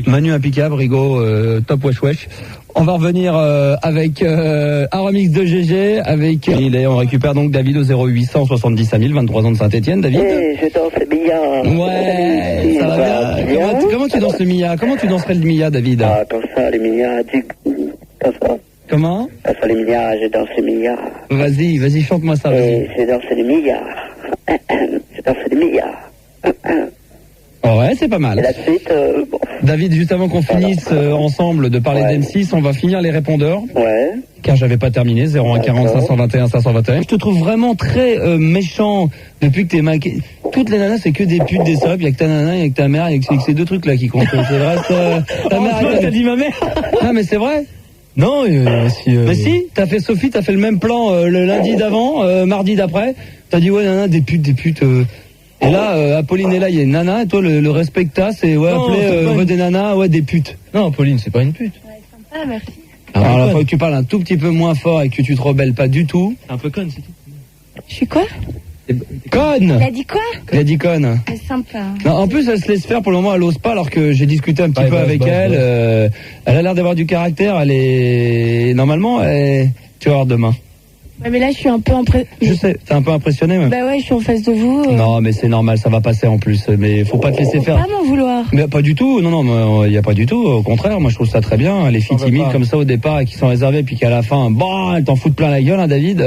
Manu impeccable, Rigo, top wesh wesh. On va revenir avec un remix de GG, on récupère donc David au 0800 70 5000, 23 ans de Saint-Etienne, David. Oui, je danse le Mia. Ouais, ça va bien. Comment tu danses le Mia? Comment tu danserais le Mia, David? Ah, comme ça, le Mia, comme ça. Comment? Comme ça, le Mia, je danse le Mia. Vas-y, chante-moi ça, vas-y. Je danse le Mia. Je danse le Mia. Oh ouais, c'est pas mal. Et la suite, bon. David, juste avant qu'on finisse ensemble de parler d'M6, on va finir les répondeurs. Ouais. Car j'avais pas terminé, 01 40 521 521. Je te trouve vraiment très méchant depuis que t'es maqué. Toutes les nanas, c'est que des putes, des salopes. Il y a que ta nana, il y a que ta mère, il y a que ces deux trucs-là qui comptent. C'est vrai, ta mère, t'as dit ma mère. Ah, mais c'est vrai. Non, Mais si, t'as fait Sophie, t'as fait le même plan le lundi d'avant, mardi d'après. T'as dit ouais, nana, des putes. Et là, Apolline est là, il y a une nana, et toi, le respect que t'as, c'est, ouais, appeler des nanas, ouais, des putes. Non, Apolline, c'est pas une pute. Ouais, sympa, merci. Alors là, faut que tu parles un tout petit peu moins fort et que tu te rebelles pas du tout. Un peu conne, c'est tout. Je suis quoi? Conne! Il a dit quoi? Il a dit conne. C'est sympa. Non, en plus, elle se laisse faire, pour le moment, elle ose pas, alors que j'ai discuté un petit peu avec elle. Elle a l'air d'avoir du caractère, normalement, tu vas voir demain. Ouais, mais là, je suis un peu impressionné. Je sais, t'es un peu impressionné, même. Bah ouais, je suis en face de vous. Non, mais c'est normal, ça va passer en plus. Mais faut pas te laisser faire. Pas m'en vouloir. Mais pas du tout, non, il y a pas du tout. Au contraire, moi je trouve ça très bien. Les filles timides comme ça au départ et qui sont réservées, puis qu'à la fin, bon, elles t'en foutent plein la gueule, hein, David.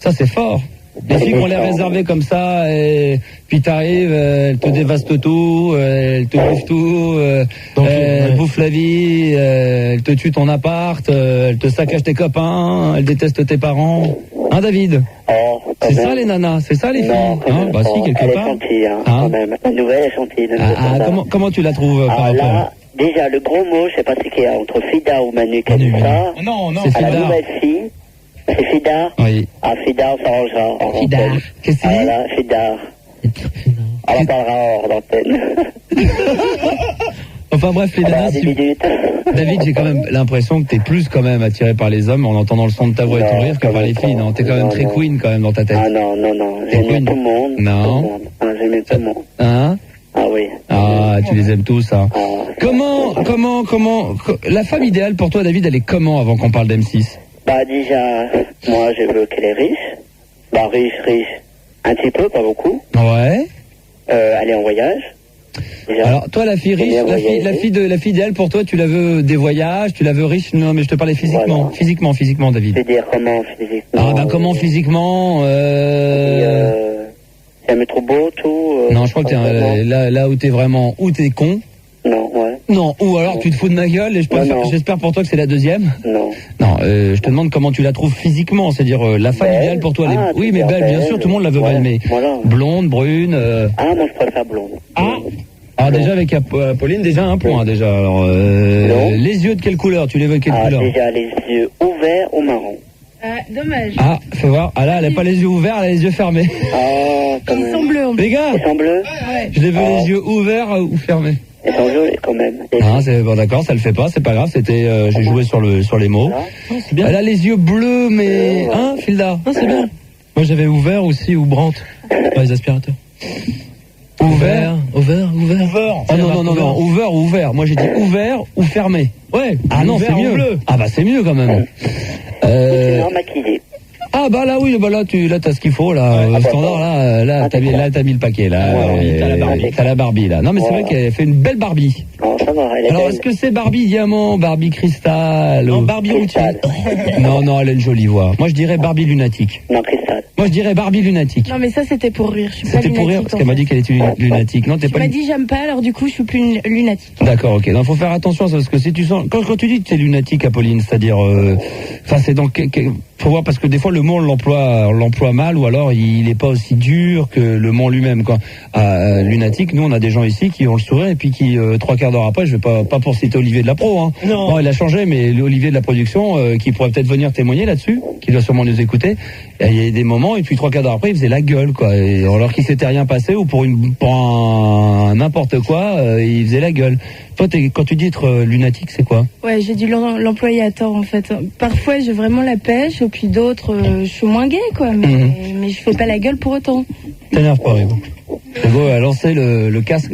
Ça c'est fort. Les filles qu'on les réservées comme ça, et puis t'arrives, elles te dévastent tout, elles te bouffent tout, elles bouffent la vie, elles te tuent ton appart, elles te saccagent tes copains, elles détestent tes parents. Hein, David? C'est ça les nanas, c'est ça les filles? Hein, bah si, quelque part. Elle est gentille, quand même. La nouvelle est gentille. Comment tu la trouves par rapport? Là, déjà, le gros mot, je sais pas ce qu'il y a entre Fida ou Manu qui a dit ça. Non, c'est Fida. La nouvelle fille. C'est Fida? Oui. Ah, Fida, on s'arrangera. Fida. Qu'est-ce que tu dis? Voilà, Fida. On en parlera hors d'antenne. Enfin bref, les nanas, David, j'ai quand même l'impression que t'es plus quand même attiré par les hommes en entendant le son de ta voix et ton rire que par les filles. Non, t'es quand même très queen quand même dans ta tête. Ah non, j'aime tout le monde. Non. J'aime tout le monde. Hein? Ah oui. Ah, tu les aimes tous, hein. Comment, la femme idéale pour toi, David, elle est comment avant qu'on parle d'M6? Bah déjà, moi je veux qu'elle est riche. Bah riche, un petit peu, pas beaucoup. Ouais. Elle est en voyage. Déjà. Alors toi, la fille riche, la fille idéale pour toi, tu la veux des voyages, tu la veux riche? Non, mais je te parlais physiquement. Voilà. Physiquement, David. Je veux dire comment physiquement? Ah bah comment physiquement? J'aime trop beau, tout. Non, je crois que t'es là où t'es vraiment, où t'es con. Non, ouais. Non, ou alors tu te fous de ma gueule et j'espère pour toi que c'est la deuxième. Non. Non, je te demande comment tu la trouves physiquement, c'est-à-dire la femme idéale pour toi. Oui, mais belle, bien sûr, tout le monde la veut belle, mais blonde, brune. Ah, moi je préfère blonde. Ah, déjà avec Apolline, déjà un point déjà. Alors, les yeux de quelle couleur? Tu les veux de quelle couleur? Déjà les yeux ouverts ou marron. Dommage. Ah, fais voir. Ah là, elle a pas les yeux ouverts, elle a les yeux fermés. Ah, quand même. Ils sont bleus. Les gars, ils sont bleus. Ouais. Je les veux les yeux ouverts ou fermés. Ils sont jolis quand même. Ah, c'est bon, d'accord, ça le fait pas, c'est pas grave. C'était, j'ai joué sur les mots. C'est bien. Elle a les yeux bleus, mais hein, Filda. Ah, c'est bien. Moi, j'avais ouvert aussi ou Brandt. Les aspirateurs. Ouvert. Oh non, ouvert ou ouvert. Moi j'ai dit ouvert ou fermé. Ouais. Ah non, c'est mieux. Bleu. Ah bah c'est mieux quand même. Non, maquillé. Ah bah là oui, bah là t'as ce qu'il faut là, standard là t'as mis le paquet là. T'as la Barbie là. Non mais c'est vrai qu'elle fait une belle Barbie. Non, ça va, elle est Alors belle. est-ce que c'est Barbie diamant, Barbie cristal? Non, Barbie routier. Non, elle a une jolie voix. Moi je dirais Barbie lunatique. Non, cristal. Moi je dirais Barbie lunatique. Non, mais ça c'était pour rire. Je suis pas C'était pour rire parce qu'elle m'a dit qu'elle était lunatique. Non, t'es Tu pas. m'as dit j'aime pas, alors du coup je suis plus lunatique. D'accord, ok. Non, faut faire attention à ça parce que si tu sens quand tu dis que t'es lunatique, Apolline, c'est-à-dire, enfin c'est dans faut voir parce que des fois le mot on l'emploie mal ou alors il est pas aussi dur que le mot lui-même quoi. Lunatique, nous on a des gens ici qui ont le sourire et puis qui 3/4 d'heure après, je vais pas pour citer Olivier de la Pro hein. Non. Bon, il a changé mais Olivier de la production qui pourrait peut-être venir témoigner là-dessus, qui doit sûrement nous écouter. Et il y a des moments et puis 3/4 d'heure après, il faisait la gueule quoi. Et alors qu'il s'était rien passé ou pour un n'importe quoi, il faisait la gueule. Toi quand tu dis être lunatique, c'est quoi? Ouais, j'ai dû l'employer à tort en fait. Parfois j'ai vraiment la pêche et puis d'autres je suis moins gay quoi, mais je fais pas la gueule pour autant. T'énerve pas, Hugo. Hugo a lancé le casque,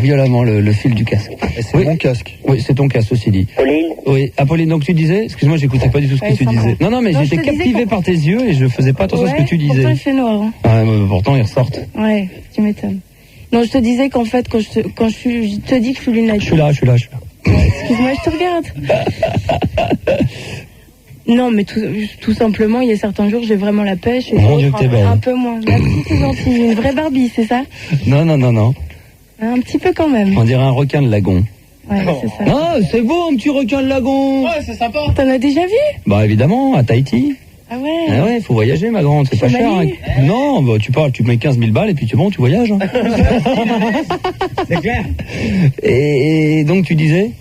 violemment, le fil du casque. Et c'est mon casque. Oui, c'est ton casque, ceci dit. Pauline. Oui, Apolline, donc tu disais, excuse-moi, j'écoutais pas du tout ce que tu disais. Non, mais j'étais captivé par tes yeux et je faisais pas attention à ce que tu disais. Pourtant, il fait noir. Hein. Ah, mais pourtant, ils ressortent. Ouais, tu m'étonnes. Non, je te disais qu'en fait, quand je te dis que je suis lunatique. Je suis là. Ouais, excuse-moi, je te regarde. Non, mais tout simplement, il y a certains jours, j'ai vraiment la pêche. Et Mon Dieu, que t'es belle. Un peu moins. Merci, c'est gentil. Une vraie Barbie, c'est ça? Non. Un petit peu quand même. On dirait un requin de lagon. Ouais, c'est ça. Ah, c'est beau, un petit requin de lagon. Ouais, c'est sympa. T'en as déjà vu? Bah, évidemment, à Tahiti. Ah ouais? Ah ouais, faut voyager, ma grande, c'est pas cher. Hein. Non, bah, tu mets 15 000 balles et puis tu voyages. Hein. C'est clair. Et donc, tu disais?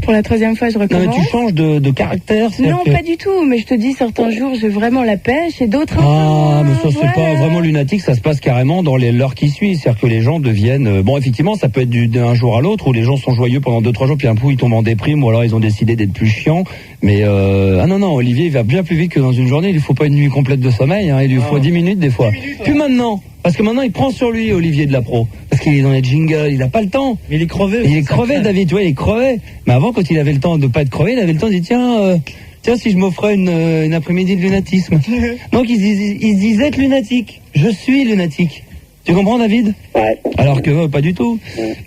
Pour la 3e fois, je Non, recommence. mais tu changes de caractère. Non, pas du tout, mais je te dis, certains jours, j'ai vraiment la pêche et d'autres un peu Ah, moins, mais ça, c'est voilà. pas vraiment lunatique, ça se passe carrément dans l'heure qui suit. C'est-à-dire que les gens deviennent... Bon, effectivement, ça peut être d'un jour à l'autre, où les gens sont joyeux pendant 2-3 jours, puis un coup, ils tombent en déprime, ou alors ils ont décidé d'être plus chiants. Mais, ah non, Olivier, il va bien plus vite que dans une journée. Il lui faut pas une nuit complète de sommeil, hein. Il lui faut 10 minutes, des fois. Plus maintenant. Parce que maintenant, il prend sur lui, Olivier de la Pro. Parce qu'il est dans les jingles, il a pas le temps. Mais il est crevé. Il est crevé, David, ouais, il est crevé. Mais avant, quand il avait le temps de pas être crevé, il avait le temps de dire, tiens, si je m'offrais une après-midi de lunatisme. Donc, il se disait être lunatique. Je suis lunatique. Tu comprends, David? Ouais. Alors que pas du tout.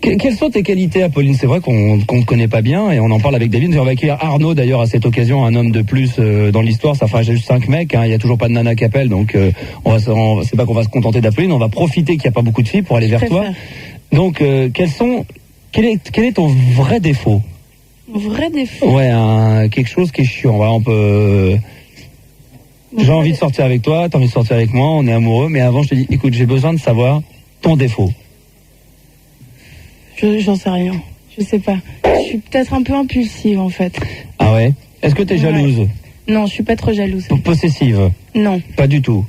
Quelles sont tes qualités, Apolline? C'est vrai qu'on ne connaît pas bien et on en parle avec David. On va accueillir plus d'ailleurs à cette occasion, un homme de plus dans l'histoire. Ça fera juste 5 mecs. Hein. Il y a toujours pas de nana qui appelle, donc c'est pas qu'on va se contenter d'Apolline. On va profiter qu'il n'y a pas beaucoup de filles pour aller vers toi. Donc quel est ton vrai défaut? Vrai défaut. Ouais, quelque chose qui est chiant. Voilà, on peut. J'ai envie de sortir avec toi, t'as envie de sortir avec moi, on est amoureux, mais avant je te dis, écoute, j'ai besoin de savoir ton défaut. J'en sais rien. Je sais pas. Je suis peut-être un peu impulsive en fait. Ah ouais? Est-ce que t'es jalouse? Non, je suis pas trop jalouse. Possessive? Non. Pas du tout.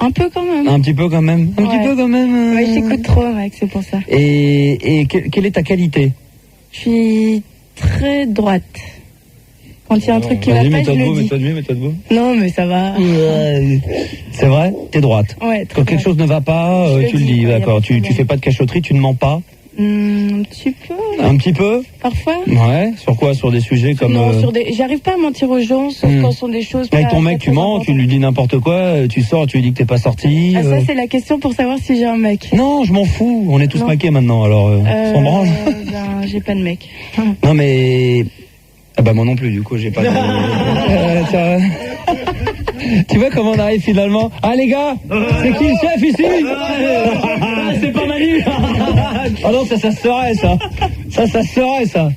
Un peu quand même. Un petit peu quand même. Un petit peu quand même. Ouais, j'écoute trop, mec, c'est pour ça. Et quelle est ta qualité? Je suis très droite. Quand il y a un truc qui va pas, je le dis. mets-toi debout. Non, mais ça va. C'est vrai? T'es droite. Ouais, très Quand quelque chose ne va pas, Je le tu le dis, dis, ouais, d'accord. y a pas de Tu problème. fais pas de cachotterie, tu ne mens pas? Un petit peu. Un petit peu? Parfois. Ouais. Sur quoi? Sur des sujets comme... Non, j'arrive pas à mentir aux gens, sauf quand ce sont des choses... Avec pas ton mec, très tu mens, tu importantes. lui dis n'importe quoi, tu sors, tu lui dis que t'es pas sorti. Ah, ça, c'est la question pour savoir si j'ai un mec. Non, je m'en fous. On est tous Non. maqués maintenant, alors s'en branle. Ben, j'ai pas de mec. Non, mais... Ah bah moi non plus, du coup, j'ai pas de... Tu vois comment on arrive finalement? Ah les gars, c'est qui le chef ici? C'est pas Manu. Ah non, ça se serait ça. Ça se serait ça.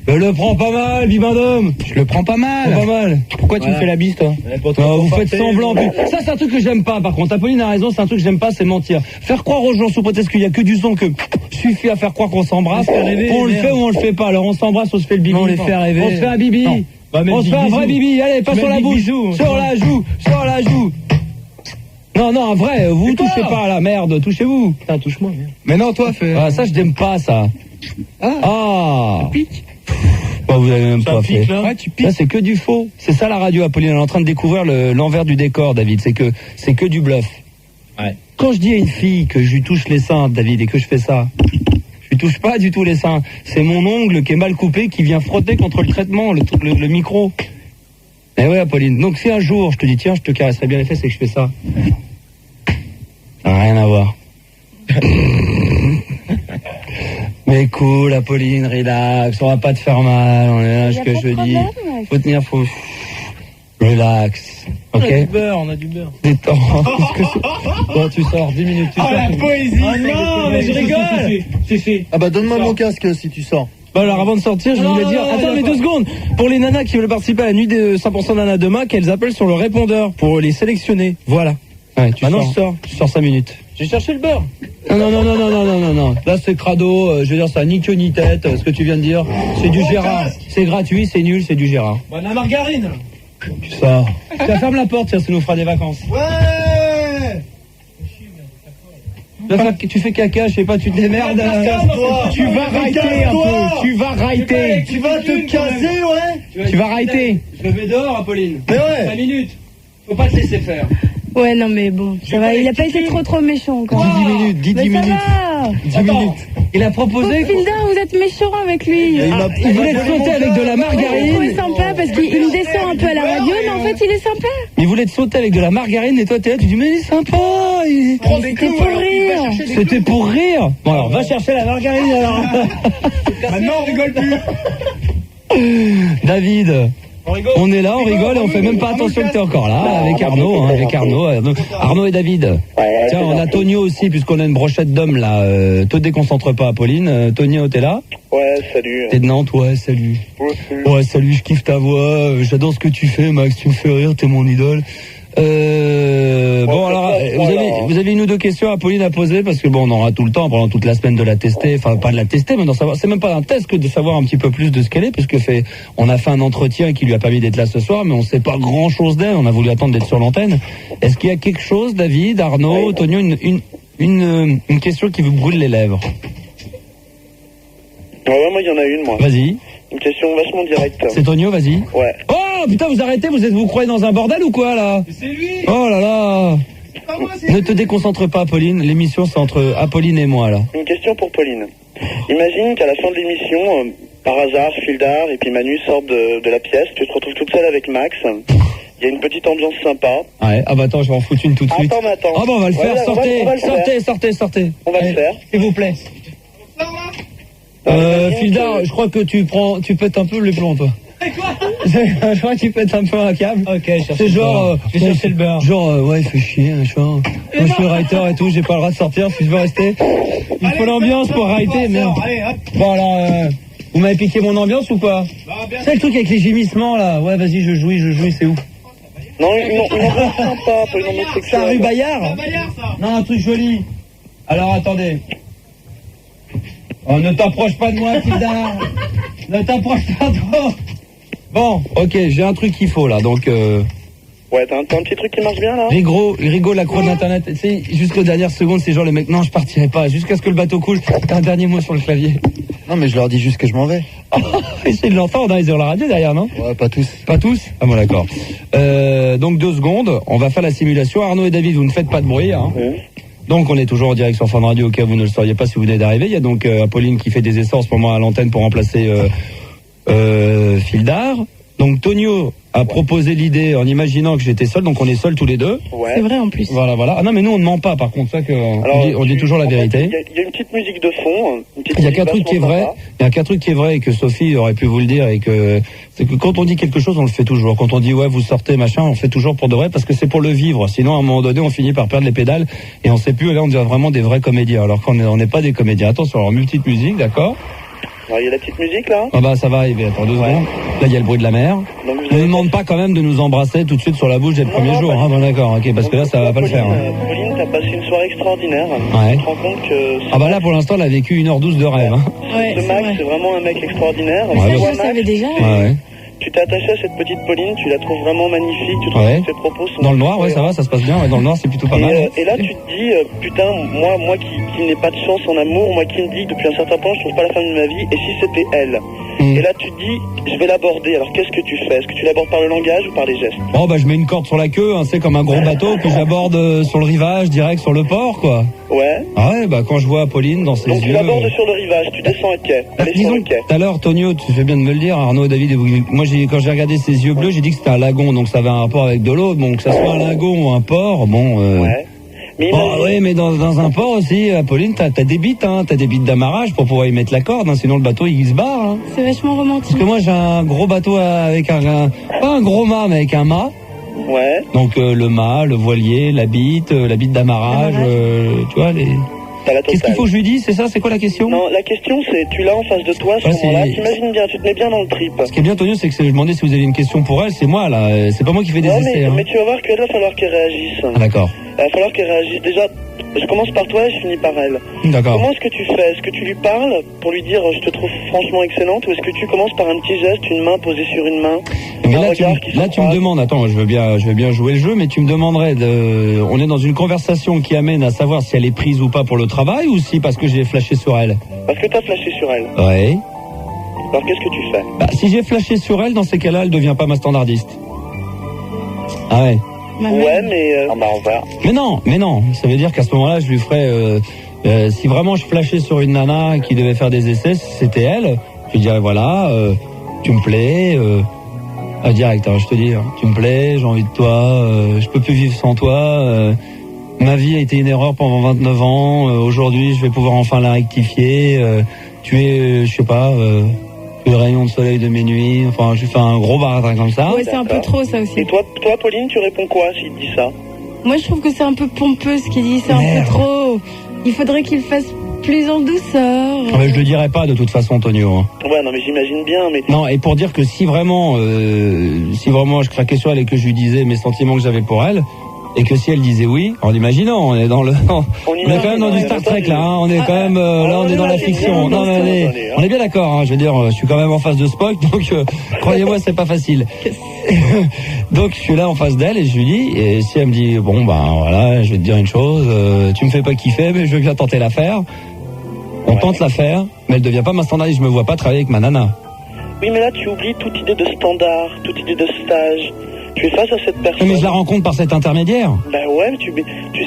Je le prends pas mal, Bibendum. Je le prends pas mal. Pourquoi tu me fais la bise, toi? Non, vous faites semblant. Ça, c'est un truc que j'aime pas, par contre. Apolline a raison, c'est un truc que j'aime pas, c'est mentir. Faire croire aux gens sous prétexte qu'il y a que du son, que suffit à faire croire qu'on s'embrasse. On le fait ou on le fait pas. Alors on s'embrasse, on se fait le bibi. Non, on les fait rêver. On se fait un bibi. On se fait un vrai bibi. Allez, pas sur la bouche. Sur la joue. Non, un vrai. Vous touchez pas, là, merde. Touchez-vous. Putain, touche-moi. Mais non, toi, fais. Ah, ça, je n'aime pas, ça. Ah. Bah, vous avez même pas fait. Là. Ouais, tu piques. Là, c'est que du faux. C'est ça la radio, Apolline. Elle est en train de découvrir l'envers du décor, David. C'est que du bluff. Ouais. Quand je dis à une fille que je lui touche les seins, David, et que je fais ça, je lui touche pas du tout les seins. C'est mon ongle qui est mal coupé qui vient frotter contre le traitement, le micro. Eh ouais, Apolline. Donc si un jour je te dis tiens, je te caresserai bien les fesses et que je fais ça, ça n'a rien à voir. Mais cool, Apolline, relax, on va pas te faire mal, on est là jusqu'à jeudi. Faut tenir, relax, ok? On a du beurre. Détends. Bon, tu sors, 10 minutes, tu sors. La poésie. Ah non, mais je rigole. Ah bah donne-moi mon casque si tu sors. Bah alors avant de sortir, je voulais dire... Attends, mais 2 secondes. Pour les nanas qui veulent participer à la nuit de 100% nanas demain, qu'elles appellent sur le répondeur pour les sélectionner. Voilà. Ouais, maintenant je sors. Tu sors 5 minutes. J'ai cherché le beurre. Non. Là c'est crado, je veux dire ça ni queue ni tête, ce que tu viens de dire. C'est du Gérard. C'est gratuit, c'est nul, c'est du Gérard. Bah, la margarine. Tu sors. Tiens, ferme la porte, tiens, ça nous fera des vacances. Ouais. Tu fais caca, je sais pas, tu te démerdes. Tu vas raiter un peu. Tu vas raiter. Tu vas te casser, ouais. Tu vas raiter. Je me mets dehors, Apolline. Mais ouais. 5 minutes. Faut pas te laisser faire. Ouais, non, mais bon, ça va. Il a pas été trop méchant encore. 10 minutes, 10 minutes. 10 minutes. Il a proposé. Fielder, vous êtes méchant avec lui. Il voulait te sauter avec de la Je l'ai trouvé margarine. sympa parce qu'il me descend un peu à la radio, mais en fait, il est sympa. Il voulait te sauter avec de la margarine et toi t'es là, tu dis mais il est sympa. C'était pour rire. C'était pour rire. Bon alors, va chercher la margarine alors. Maintenant, on rigole plus. David. On est là, on rigole et on fait même pas attention que t'es encore là, avec Arnaud, Arnaud et David. Ouais, Tiens, on a Tonio aussi, puisqu'on a une brochette d'hommes là. Te déconcentre pas, Apolline. Tonio, t'es là? Ouais, salut. T'es de Nantes? Ouais, salut. Ouais, salut, je kiffe ta voix. J'adore ce que tu fais, Max. Tu me fais rire, t'es mon idole. Bon alors, vous avez une ou deux questions à Apolline à poser parce que bon, on aura tout le temps pendant toute la semaine de la tester, enfin pas de la tester, mais d'en savoir. C'est même pas un test que de savoir un petit peu plus de ce qu'elle est, puisque on a fait un entretien qui lui a permis d'être là ce soir, mais on sait pas grand chose d'elle. On a voulu attendre d'être sur l'antenne. Est-ce qu'il y a quelque chose, David, Arnaud, Tonio, une question qui vous brûle les lèvres? Ouais, moi il y en a une, moi. Vas-y. Une question vachement directe. C'est Tonio, vas-y. Ouais. Oh putain, vous arrêtez, vous croyez dans un bordel ou quoi là? C'est lui. Oh là là. Ne te déconcentre pas, Apolline. L'émission, c'est entre Apolline et moi, là. Une question pour Pauline. Imagine qu'à la fin de l'émission, par hasard, Fildar et puis Manu sortent de la pièce. Tu te retrouves toute seule avec Max. Il y a une petite ambiance sympa. Ouais. Ah bah attends, je vais en foutre une tout de suite. Attends. Ah bah on va le faire. Voilà, Sortez, on va le faire. sortez. On va le faire. S'il vous plaît. Fildar, je crois que tu pètes un peu les plombs, toi. Je crois que tu pètes un peu un câble. Ok, C'est genre, je vais chercher le beurre. Genre, ouais, il fait chier, machin. Moi, je suis writer et tout, j'ai pas le droit de sortir si je veux rester. Il faut l'ambiance pour writer, merde. Allez, hop. Bon, alors, vous m'avez piqué mon ambiance ou pas? C'est le truc avec les gémissements, là. Ouais, vas-y, je jouis, c'est où? Non, une ambiance sympa, pas une ambiance C'est sexuelle. la rue Bayard? Bayard, ça. Non, un truc joli. Alors, attendez. Oh, ne t'approche pas de moi, Fildar. Ne t'approche pas trop. Bon, ok, j'ai un truc qu'il faut, là, donc... Ouais, t'as un petit truc qui marche bien, là? Rigo, la croix d'internet. Tu sais, jusqu'aux dernières secondes, c'est genre les mecs, non, je partirai pas, jusqu'à ce que le bateau coule. T'as un dernier mot sur le clavier. Non, mais je leur dis juste que je m'en vais. Essayez de l'entendre, hein, ils ont la radio derrière, non? Ouais, pas tous. Pas tous? Ah bon, d'accord. Donc 2 secondes, on va faire la simulation. Arnaud et David, vous ne faites pas de bruit, hein. Oui. Donc on est toujours en direct sur Fun Radio, au cas où vous ne le sauriez pas si vous venez d'arriver. Il y a donc Apolline qui fait des essais en ce moment à l'antenne pour remplacer Fildar. Donc Tonio a proposé l'idée en imaginant que j'étais seul, donc on est seuls tous les deux. Ouais. C'est vrai en plus. Voilà. Ah non, mais nous on ne ment pas, par contre, ça que on dit toujours la vérité. Il y a une petite musique de fond. Il y a qu'un truc qui est vrai. Il y a qu'un truc qui est vrai et que Sophie aurait pu vous le dire, et que c'est que quand on dit quelque chose, on le fait toujours. Quand on dit ouais, vous sortez machin, on le fait toujours pour de vrai parce que c'est pour le vivre. Sinon, à un moment donné, on finit par perdre les pédales et on sait plus. Là, on devient vraiment des vrais comédiens, alors qu'on n'est pas des comédiens. Attention, alors une petite musique, d'accord? Alors, il y a la petite musique, là. Ah bah ça va arriver. Attends 2 secondes. Là, il y a le bruit de la mer. Donc, Ne nous demande pas quand même de nous embrasser tout de suite sur la bouche dès le premier jour. Hein, bon d'accord, ok, parce que là, ça va pas le faire. Hein. Pauline, t'as passé une soirée extraordinaire. Ouais. Tu te rends compte que Ah bah là, pour l'instant, elle a vécu 1h12 de rêve. Hein. Ouais, ce c'est Max, vrai. c'est vraiment un mec extraordinaire. Ouais, Ça, bah, je Toi, le Max, savais déjà. Ouais. tu t'es attaché à cette petite Pauline, tu la trouves vraiment magnifique, tu trouves Ouais. que ses propos sont... Dans le noir, ouais, ça va, ça se passe bien. Ouais, dans le noir, c'est plutôt pas mal. Et là, tu te dis, putain, moi qui n'ai pas de chance en amour, moi qui me dis depuis un certain temps, je trouve pas la femme de ma vie, et si c'était elle? Et là, tu te dis, je vais l'aborder. Alors, qu'est-ce que tu fais? Est-ce que tu l'abordes par le langage ou par les gestes? Oh bah je mets une corde sur la queue, hein, c'est comme un gros bateau que j'aborde sur le rivage, direct sur le port, quoi. Ouais. Ah ouais, bah quand je vois Pauline dans ses Donc, tu yeux... l'abordes sur le rivage, tu descends un quai. Allez sur Disons le quai. tout à l'heure, Tonio, tu fais bien de me le dire, Arnaud et David, moi quand j'ai regardé ses yeux bleus, j'ai dit que c'était un lagon, donc ça avait un rapport avec de l'eau, bon que ça soit un lagon ou un port, bon... Ouais. Mais Bon, imagine- oui, mais dans un port aussi, Pauline, t'as des bites, hein, t'as des bites d'amarrage pour pouvoir y mettre la corde, hein, sinon le bateau il se barre. Hein. C'est vachement romantique. Parce que moi j'ai un gros bateau avec pas un gros mât, mais avec un mât. Ouais. Donc le mât, le voilier, la bite d'amarrage, tu vois les. T'as la Qu'est-ce qu'il totale. faut que je lui dise, c'est ça? C'est quoi la question? Non, la question c'est, tu l'as en face de toi à ce Ouais, moment-là, c'est- t'imagines bien, tu te mets bien dans le trip. Ce qui est bien, Tonio, c'est que je demandais si vous avez une question pour elle, c'est moi là, c'est pas moi qui fais des Non, essais. mais, Hein. mais tu vas voir qu'elle va falloir qu'elle réagisse. Ah, d'accord, Il va falloir qu'elle réagisse. Déjà, je commence par toi et je finis par elle. d'accord. Comment est-ce que tu fais? Est-ce que tu lui parles pour lui dire je te trouve franchement excellente, ou est-ce que tu commences par un petit geste, une main posée sur une main, Mais un là, regard qui tu me s'embrasse? demandes, attends, je veux bien jouer le jeu, mais tu me demanderais on est dans une conversation qui amène à savoir si elle est prise ou pas pour le travail, ou si parce que j'ai flashé sur elle? Parce que t'as flashé sur elle. Ouais. Alors qu'est-ce que tu fais? Bah, si j'ai flashé sur elle, dans ces cas-là, elle devient pas ma standardiste. Ah ouais. Ouais, mais on va. Mais non, ça veut dire qu'à ce moment-là, je lui ferais... si vraiment je flashais sur une nana qui devait faire des essais, si c'était elle, je lui dirais voilà, tu me plais, direct, hein, je te dis, hein, tu me plais, j'ai envie de toi, je peux plus vivre sans toi, ma vie a été une erreur pendant 29 ans, aujourd'hui je vais pouvoir enfin la rectifier, tu es, je sais pas, le rayon de soleil de mes nuits, enfin je fais un gros baratin comme ça. Ouais, c'est un peu trop ça aussi. Et toi Pauline, tu réponds quoi s'il te dit ça? Moi je trouve que c'est un peu pompeux ce qu'il dit, c'est un peu trop. Il faudrait qu'il fasse plus en douceur. Mais je le dirais pas de toute façon, Tonio. Hein. Ouais, non mais j'imagine bien, mais... Non, et pour dire que si vraiment je craquais sur elle et que je lui disais mes sentiments que j'avais pour elle, et que si elle disait oui, en imaginant, on est dans le... on est quand même dans du Star Trek là, hein, on est quand même... là on est dans la fiction. Non, mais on est bien d'accord, hein, je veux dire, je suis quand même en face de Spock, donc croyez-moi, c'est pas facile. Donc je suis là en face d'elle et je lui dis, et si elle me dit, bon ben voilà, je vais te dire une chose, tu me fais pas kiffer, mais je veux bien tenter l'affaire. On tente l'affaire, mais elle devient pas ma standardiste, je me vois pas travailler avec ma nana. Oui, mais là tu oublies toute idée de standard, toute idée de stage. Tu es face à cette personne. Mais je la rencontre par cet intermédiaire. Bah ouais, tu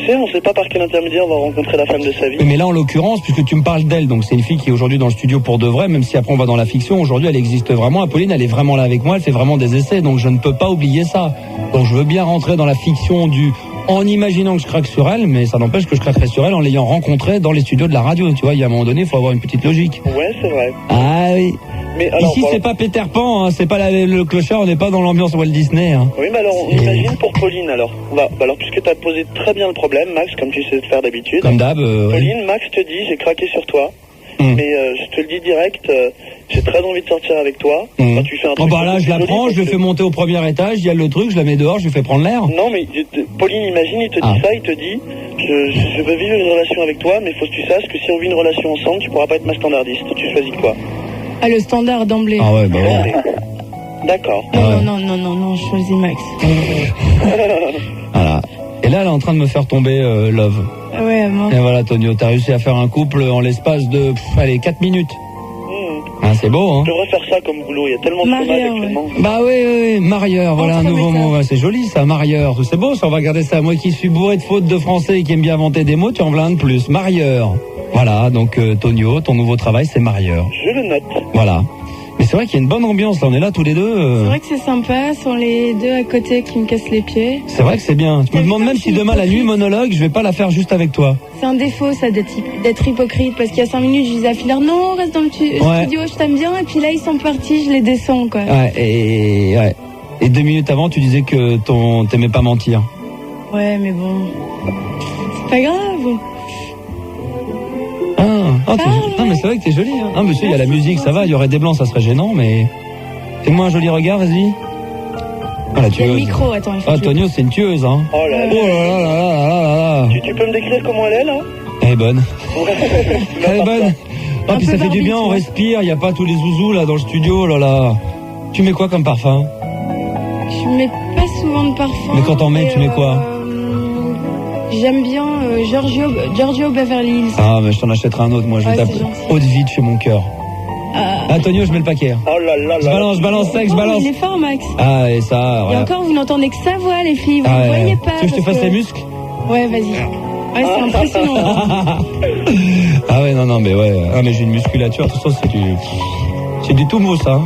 sais, on sait pas par quel intermédiaire on va rencontrer la femme de sa vie. Mais là, en l'occurrence, puisque tu me parles d'elle, donc c'est une fille qui est aujourd'hui dans le studio pour de vrai, même si après on va dans la fiction, aujourd'hui elle existe vraiment. Apolline, elle est vraiment là avec moi, elle fait vraiment des essais, donc je ne peux pas oublier ça. Donc je veux bien rentrer dans la fiction en imaginant que je craque sur elle, mais ça n'empêche que je craquerai sur elle en l'ayant rencontrée dans les studios de la radio. Tu vois, il y a un moment donné, il faut avoir une petite logique. Ouais, c'est vrai. Ah oui. Mais alors, ici, c'est pas Peter Pan, hein, c'est pas le clochard, on n'est pas dans l'ambiance Walt Disney. Hein. Oui, mais alors, on imagine pour Pauline, alors. Alors, puisque tu as posé très bien le problème, Max, comme tu sais le faire d'habitude. Comme d'hab. Pauline, Max te dit, j'ai craqué sur toi. Mais je te le dis direct, j'ai très envie de sortir avec toi. Quand tu fais un truc, là, je la prends, je le fais monter au premier étage, il y a le truc, je la mets dehors, je lui fais prendre l'air. Non, mais Pauline, imagine, il te dit ça, il te dit, je veux vivre une relation avec toi, mais il faut que tu saches que si on vit une relation ensemble, tu pourras pas être ma standardiste. Tu choisis quoi? Ah, le standard d'emblée. Ah ouais, bah ouais. D'accord. Non, je choisis Max. Voilà. Et là, elle est en train de me faire tomber Love. Ouais, bon. Et voilà, Tonio, t'as réussi à faire un couple en l'espace de, 4 minutes. Ah, c'est beau, hein. Je devrais faire ça comme boulot, il y a tellement de chômage actuellement. Bah oui, marieur, voilà un nouveau mot. Ouais, c'est joli ça, marieur. C'est beau ça, on va garder ça. Moi qui suis bourré de fautes de français et qui aime bien inventer des mots, tu en veux un de plus. Marieur. Voilà, donc Tonio, ton nouveau travail, c'est marieur. Je le note. Voilà. Mais c'est vrai qu'il y a une bonne ambiance, là, on est là tous les deux. C'est vrai que c'est sympa, sont les deux à côté qui me cassent les pieds. C'est vrai que c'est bien. Je me demande même si demain la nuit monologue, je vais pas la faire juste avec toi. C'est un défaut ça d'être hypocrite, parce qu'il y a 5 minutes je disais à Philard, non, reste dans le studio, je t'aime bien, et puis là ils sont partis, je les descends quoi. Et 2 minutes avant tu disais que t'aimais pas mentir. Ouais mais bon, c'est pas grave. Non mais c'est vrai que t'es jolie. Hein. Non monsieur, il y a la musique, ça va, il y aurait des blancs, ça serait gênant, mais fais-moi un joli regard, vas-y. Ah, la tueuse. Il y a le micro, attends. Tonio, c'est une tueuse, hein. Oh là là. Tu peux me décrire comment elle est là? Elle est bonne. Elle est bonne. Ah puis ça fait du bien, on respire, il y a pas tous les zouzous là dans le studio, là. Tu mets quoi comme parfum? Je mets pas souvent de parfum. Mais quand t'en mets, tu mets quoi? J'aime bien Giorgio Beverly Hills. Ah, mais je t'en achèterai un autre, moi. Je vais taper haute vide chez mon cœur. Antonio, je mets le paquet. Oh là là là. Je balance sec, je balance. Il est fort, Max. Ah, et ça. Et encore, vous n'entendez que sa voix, les filles. Vous ne voyez pas. Tu veux que je te fasse les muscles? Ouais, vas-y. Ouais, c'est impressionnant. Ah ouais, non, mais ouais. Ah, mais j'ai une musculature, tout ça, c'est du tout mou, ça.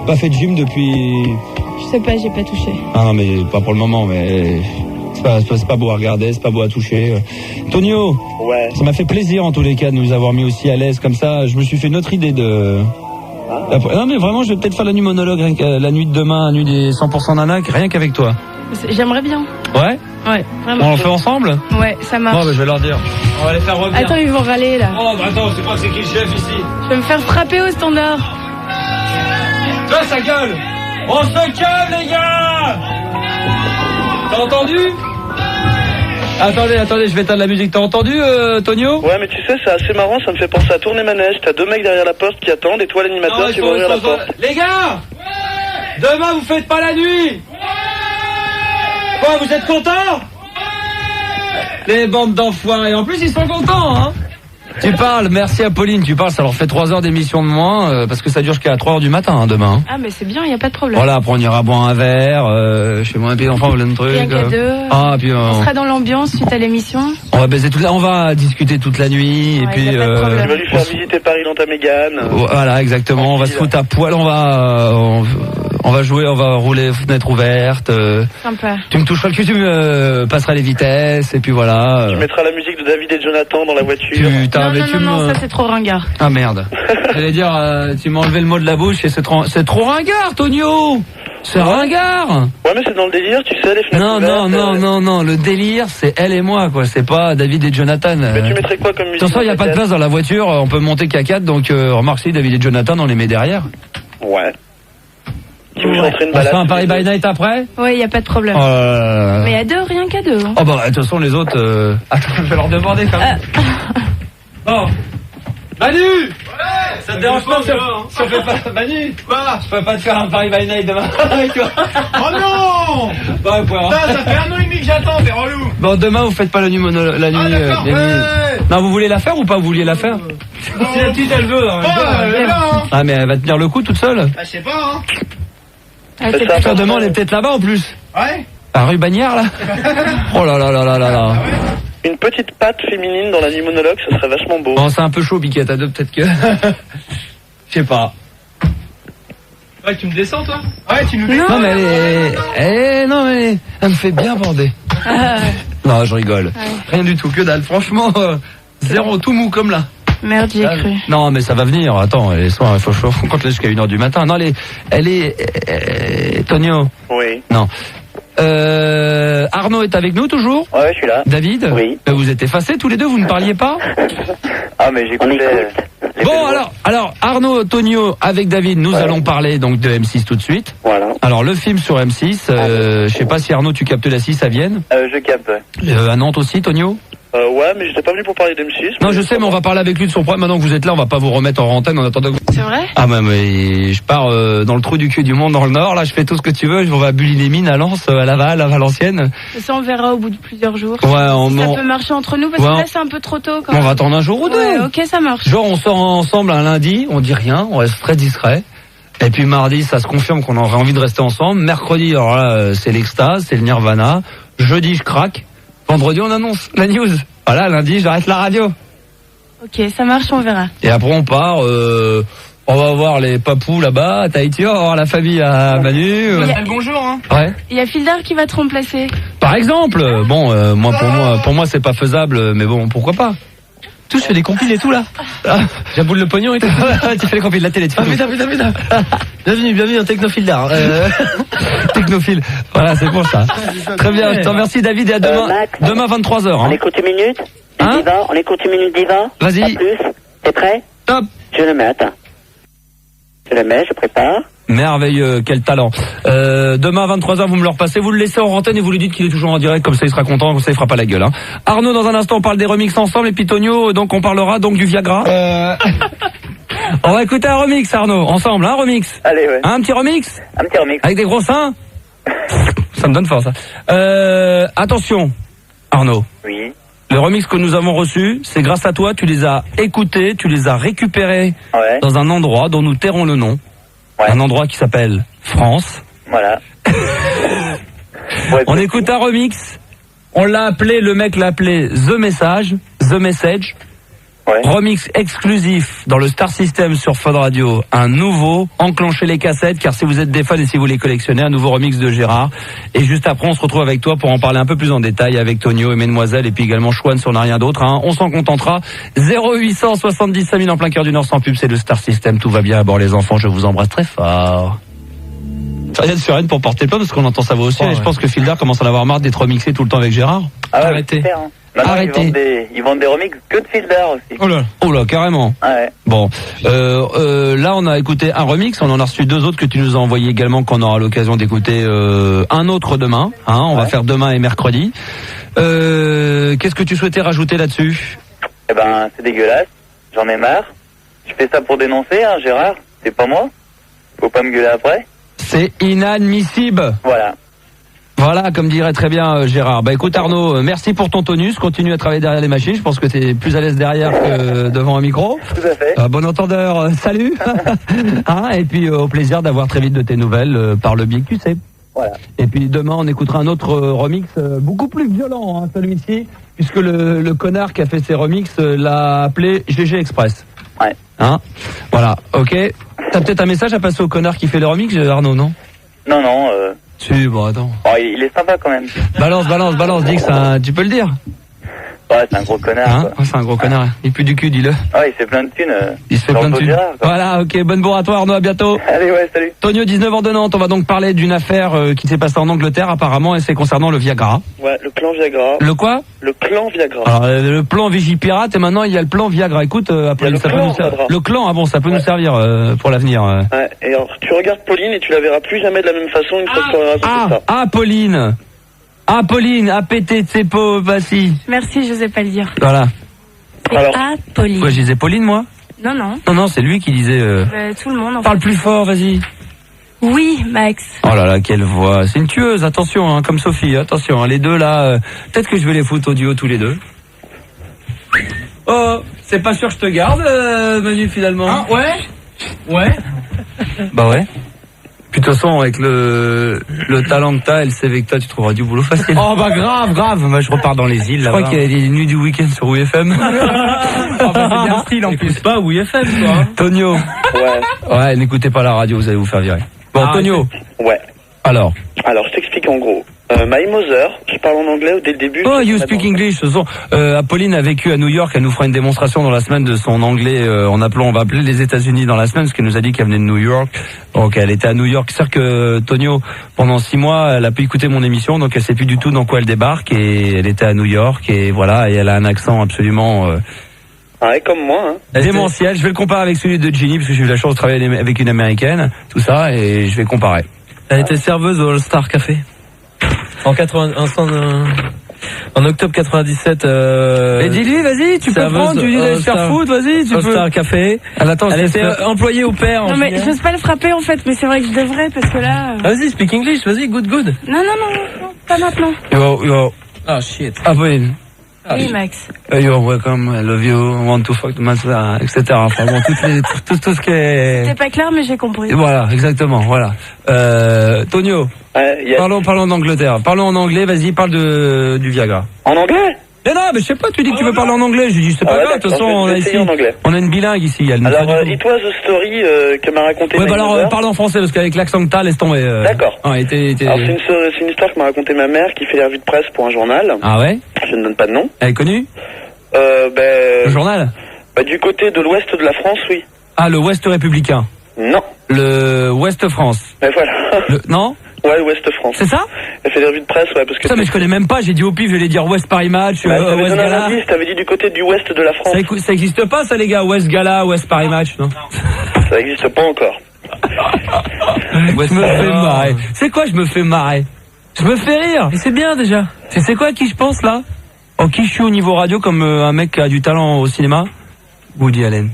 Pas fait de gym depuis... Je sais pas, j'ai pas touché. Ah non, mais pas pour le moment, mais... C'est pas beau à regarder, c'est pas beau à toucher. Tonio, ouais. Ça m'a fait plaisir en tous les cas de nous avoir mis aussi à l'aise comme ça. Je me suis fait une autre idée de... Non mais vraiment, je vais peut-être faire la nuit monologue, la nuit de demain, la nuit des 100% nanas, rien qu'avec toi. J'aimerais bien. Ouais? Ouais, vraiment. On le fait ensemble? Ouais, ça marche. Bon, bah, je vais leur dire. On va les faire revenir. Attends, ils vont râler là. Oh, bah attends, c'est pas c'est qui le chef ici? Je vais me faire frapper au standard. Toi, ça gueule! On se calme, les gars! T'as entendu? Attendez, je vais éteindre la musique. T'as entendu, Tonio? Ouais, mais tu sais, c'est assez marrant, ça me fait penser à Tourner Manège. T'as 2 mecs derrière la porte qui attendent et toi, l'animateur, tu vas ouvrir la porte. Les gars! Demain, vous faites pas la nuit! Quoi, vous êtes contents? Les bandes d'enfoirés. En plus, ils sont contents, hein? Tu parles, merci à Pauline, tu parles, ça leur fait 3 heures d'émission de moins, parce que ça dure jusqu'à 3 heures du matin, hein, demain. Ah, mais c'est bien, il n'y a pas de problème. Voilà, après on ira boire un verre, chez moi, et puis l'enfant, plein de trucs. Rien qu'à deux. Ah, puis on sera dans l'ambiance suite à l'émission. On va baiser on va discuter toute la nuit, et puis... Tu vas lui faire visiter Paris dans ta Mégane. Voilà, exactement, on va se foutre à poil, on va jouer, on va rouler fenêtre ouverte. Sympa. Tu me toucheras le cul, tu me passeras les vitesses, et puis voilà. Tu mettras la musique de David et Jonathan dans la voiture. Non, ça c'est trop ringard. Ah merde. J'allais dire, tu m'as enlevé le mot de la bouche et c'est trop ringard, Tonio. C'est ringard. Ouais, mais c'est dans le délire, tu sais, les fenêtres ouvertes. Non, le délire, c'est elle et moi, quoi. C'est pas David et Jonathan. Mais tu mettrais quoi comme musique? Attention, il n'y a pas de place dans la voiture, on peut monter qu'à 4, donc remarque si David et Jonathan, on les met derrière. Ouais. Tu veux rentrer une balade? On fait un Paris by Night après? Oui, il n'y a pas de problème. Mais à deux, rien qu'à deux. Hein. Oh bah, de toute façon, les autres... Attends, je vais leur demander quand même. Bon. Manu! Ouais! Ça te dérange pas si on fait pas... Manu! Quoi? Je peux pas te faire un Paris by Night demain avec toi. Oh non! Bah, point. Ça fait 1 an et demi que j'attends, t'es relou! Bon, demain, vous faites pas la nuit Non, vous voulez la faire ou pas? Vous vouliez la faire? Si la petite, elle veut. Ah, mais elle va tenir le coup toute seule? Bah, je sais pas, hein. Ça demain, elle est peut-être là-bas en plus. Ouais? À rue Bagnères, là? Oh là là là là là là. Une petite patte féminine dans la nuit monologue, ça serait vachement beau. Bon, c'est un peu chaud, Biquette, à deux, peut-être que... Je sais pas. Ouais, tu me descends, toi? Ouais, tu nous descends. Non, mais elle me fait bien bander. Non, je rigole. Rien du tout, que dalle. Franchement, zéro, tout mou comme là. Merde, j'y ai cru. Non, mais ça va venir. Attends, les soirs, il faut qu'on te laisse jusqu'à 1h du matin. Non, elle est Tonio. Oui. Non. Arnaud est avec nous toujours? Ouais, je suis là. David? Oui. Vous êtes effacés tous les deux, vous ne parliez pas? Ah, mais j'écoutais... Bon, alors, Arnaud, Tonio, avec David, nous allons parler donc de M6 tout de suite. Voilà. Alors, le film sur M6, je sais pas si Arnaud, tu captes la 6 à Vienne? Je capte, ouais. À Nantes aussi, Tonio? Ouais, mais j'étais pas venu pour parler d'M6. Non, je sais, mais on va parler avec lui de son problème. Maintenant que vous êtes là, on va pas vous remettre en antenne en attendant que... C'est vrai? Ah, mais je pars dans le trou du cul du monde dans le Nord. Là, je fais tout ce que tu veux. On va à Bully-les-Mines, à Lens, à Laval, à Valenciennes. Et ça, on verra au bout de plusieurs jours. Ouais, ça peut marcher entre nous, parce que là, c'est un peu trop tôt. Quand on va attendre un jour ou deux. Ouais, ok, ça marche. Genre, on sort ensemble un lundi, on dit rien, on reste très discret. Et puis mardi, ça se confirme qu'on aurait envie de rester ensemble. Mercredi, alors là, c'est l'extase, c'est le nirvana. Jeudi, je craque. Vendredi, on annonce la news. Voilà, lundi, j'arrête la radio. Ok, ça marche, on verra. Et après, on part, on va voir les papous là-bas, à Tahiti, on va voir la famille à Manu. Bonjour, hein. Ouais. Il y a Fildar qui va te remplacer. Par exemple, bon, pour moi, c'est pas faisable, mais bon, pourquoi pas? Tout, je fais des compiles et tout, là. J'aboule le pognon et tout. Tu fais les compiles de la télé, tu fais putain. Bienvenue en Technophile. Technophile. Voilà, c'est pour ça. Très bien, je te remercie, David, et à demain. Demain, 23h. Hein. On écoute une minute? Hein? On écoute une minute d'Iva? Vas-y. Pas plus? T'es prêt? Top. Je le mets, attends. Je le mets, je prépare. Merveilleux, quel talent. Demain à 23h, vous me le repassez, vous le laissez en antenne et vous lui dites qu'il est toujours en direct, comme ça il sera content, comme ça il fera pas la gueule. Hein. Arnaud, dans un instant, on parle des remixes ensemble, et puis Tonio, donc on parlera donc du Viagra. On va écouter un remix, Arnaud, ensemble, un remix. Allez, ouais. Un petit remix? Un petit remix. Avec des gros seins? Ça me donne fort, ça. Attention, Arnaud. Oui. Le remix que nous avons reçu, c'est grâce à toi, tu les as écoutés, tu les as récupérés dans un endroit dont nous tairons le nom. Ouais. Un endroit qui s'appelle France. Voilà. On écoute un remix. On l'a appelé, le mec l'a appelé The Message. Ouais. Remix exclusif dans le Star System sur Fun Radio. Un nouveau, enclenchez les cassettes, car si vous êtes des fans et si vous les collectionnez, un nouveau remix de Gérard. Et juste après, on se retrouve avec toi pour en parler un peu plus en détail avec Tonio et Mesdemoiselles, et puis également Chouane si on n'a rien d'autre. Hein. On s'en contentera. 0800 70 5000 en plein cœur du Nord sans pub, c'est le Star System. Tout va bien à bord les enfants, je vous embrasse très fort. Rien de sereine pour porter le pas parce qu'on entend sa voix aussi. Et je pense que Fildar commence à en avoir marre d'être remixé tout le temps avec Gérard. Ah ouais, arrêtez. Arrêtez. Ils vendent des remixes que de Fildar aussi. Oh là, carrément. Ah ouais. Bon, là on a écouté un remix, on en a reçu deux autres que tu nous as envoyés également, qu'on aura l'occasion d'écouter un autre demain. Hein, on va faire demain et mercredi. Qu'est-ce que tu souhaitais rajouter là-dessus? Eh ben, c'est dégueulasse. J'en ai marre. Je fais ça pour dénoncer, hein, Gérard. C'est pas moi. Faut pas me gueuler après. C'est inadmissible. Voilà. Voilà, comme dirait très bien Gérard. Bah écoute Arnaud, merci pour ton tonus. Continue à travailler derrière les machines. Je pense que t'es plus à l'aise derrière que devant un micro. Tout à fait. Bon entendeur, salut. Hein, et puis au plaisir d'avoir très vite de tes nouvelles par le biais que tu sais. Voilà. Et puis demain on écoutera un autre remix beaucoup plus violent, hein, celui-ci, puisque le connard qui a fait ses remixes l'a appelé GG Express. Ouais. Hein, voilà, ok. T'as peut-être un message à passer au connard qui fait le remix, Arnaud, non? Non. Si, bon, attends. Oh, il est sympa quand même. Balance, dis que ça, tu peux le dire. Ouais, c'est un gros connard. Hein, quoi. c'est un gros connard. Il pue du cul, dis-le. Ouais, il fait plein de thunes. Il se fait plein de thunes. Voilà, ok, bonne bourre à toi Arnaud, à bientôt. Allez, ouais, salut. Tonio, 19 ans de Nantes, on va donc parler d'une affaire qui s'est passée en Angleterre apparemment, et c'est concernant le Viagra. Ouais, le clan Viagra. Le quoi? Le clan Viagra. Alors, le plan Vigipirate, et maintenant il y a le plan Viagra. Écoute, Apolline, ça peut nous servir. Le clan, ah bon, ça peut nous servir pour l'avenir. Ouais, et alors, tu regardes Pauline et tu la verras plus jamais de la même façon une fois que tu auras raconté ça. Pauline. Pauline, APT de ses peaux, vas-y. Merci, je sais pas le dire. Voilà. Alors, Pauline. Quoi, je disais Pauline, moi? Non. Non, c'est lui qui disait... Tout le monde, en Parle fait. plus fort, vas-y. Oui, Max. Oh là là, quelle voix. C'est une tueuse, attention, hein, comme Sophie, attention. Hein, les deux, là, peut-être que je vais les foutre au duo tous les deux. Oh, c'est pas sûr que je te garde, Manu, finalement. Ah, ouais. Bah ouais. Puis de toute façon, avec le talent que t'as et le CV que t'as, tu trouveras du boulot facile. Oh bah grave. Moi je repars dans les îles. Je crois qu'il y a les nuits du week-end sur WFM. C'est bien style en plus. Pas WFM quoi. Tonio. Ouais, n'écoutez pas la radio, vous allez vous faire virer. Bon, Tonio. Ouais. Alors, je t'explique en gros. My mother, je parle en anglais dès le début. Oh, you speak English. De toute façon, Apolline a vécu à New York. Elle nous fera une démonstration dans la semaine de son anglais on va appeler les États-Unis dans la semaine, parce qu'elle nous a dit qu'elle venait de New York. Donc elle était à New York. C'est-à-dire que Tonio, pendant 6 mois, elle a pu écouter mon émission, donc elle sait plus du tout dans quoi elle débarque, et elle était à New York, et voilà, et elle a un accent absolument ouais, comme moi. Hein. démentiel. Je vais le comparer avec celui de Ginny, parce que j'ai eu la chance de travailler avec une américaine, tout ça, et je vais comparer. Elle était serveuse au All Star Café. En octobre 97. Et dis-lui, vas-y, tu peux prendre, tu dis d'aller se faire foutre, vas-y, tu peux. All Star Café. Elle était employée au père. Non, mais j'ose pas le frapper en fait, mais c'est vrai que je devrais parce que là. Vas-y, speak English, vas-y, good. Non, pas maintenant. Yo. Ah, shit. Apolline. Oui, Max. You're welcome, I love you, want to fuck the master, etc. Enfin bon, tout ce qui est... C'était pas clair, mais j'ai compris. Voilà, exactement, voilà. Tonio, Yes. parlons d'Angleterre. Parlons en anglais, vas-y, parle du Viagra. En anglais? Mais non, mais je sais pas, tu dis que tu veux parler en anglais. Je dis, c'est pas grave, de toute façon, on a une bilingue ici. Alors, it was a story que m'a raconté ouais, bah alors, parle en français, parce qu'avec l'accent que t'as, laisse tomber. D'accord. Alors, c'est une histoire que m'a raconté ma mère qui fait la revue de presse pour un journal. Ah ouais? Je ne donne pas de nom. Elle est connue? Le journal? Du côté de l'ouest de la France, oui. Ah, le Ouest républicain? Non. Le Ouest France? Mais voilà. Non? Ouais, Ouest France. C'est ça? Elle fait des revues de presse, ouais, parce que... Ça, mais je connais même pas, j'ai dit au pif, j'allais dire Ouest Paris Match, Ouest Gala. T'avais dit du côté du Ouest de la France. Ça existe pas, ça, les gars, Ouest Gala, Ouest Paris Match, non? Ça existe pas encore. Je me fais marrer. C'est quoi, je me fais marrer? Je me fais rire. Et c'est bien, déjà. C'est quoi qui je pense, là? Oh, qui je suis au niveau radio comme un mec qui a du talent au cinéma? Woody Allen.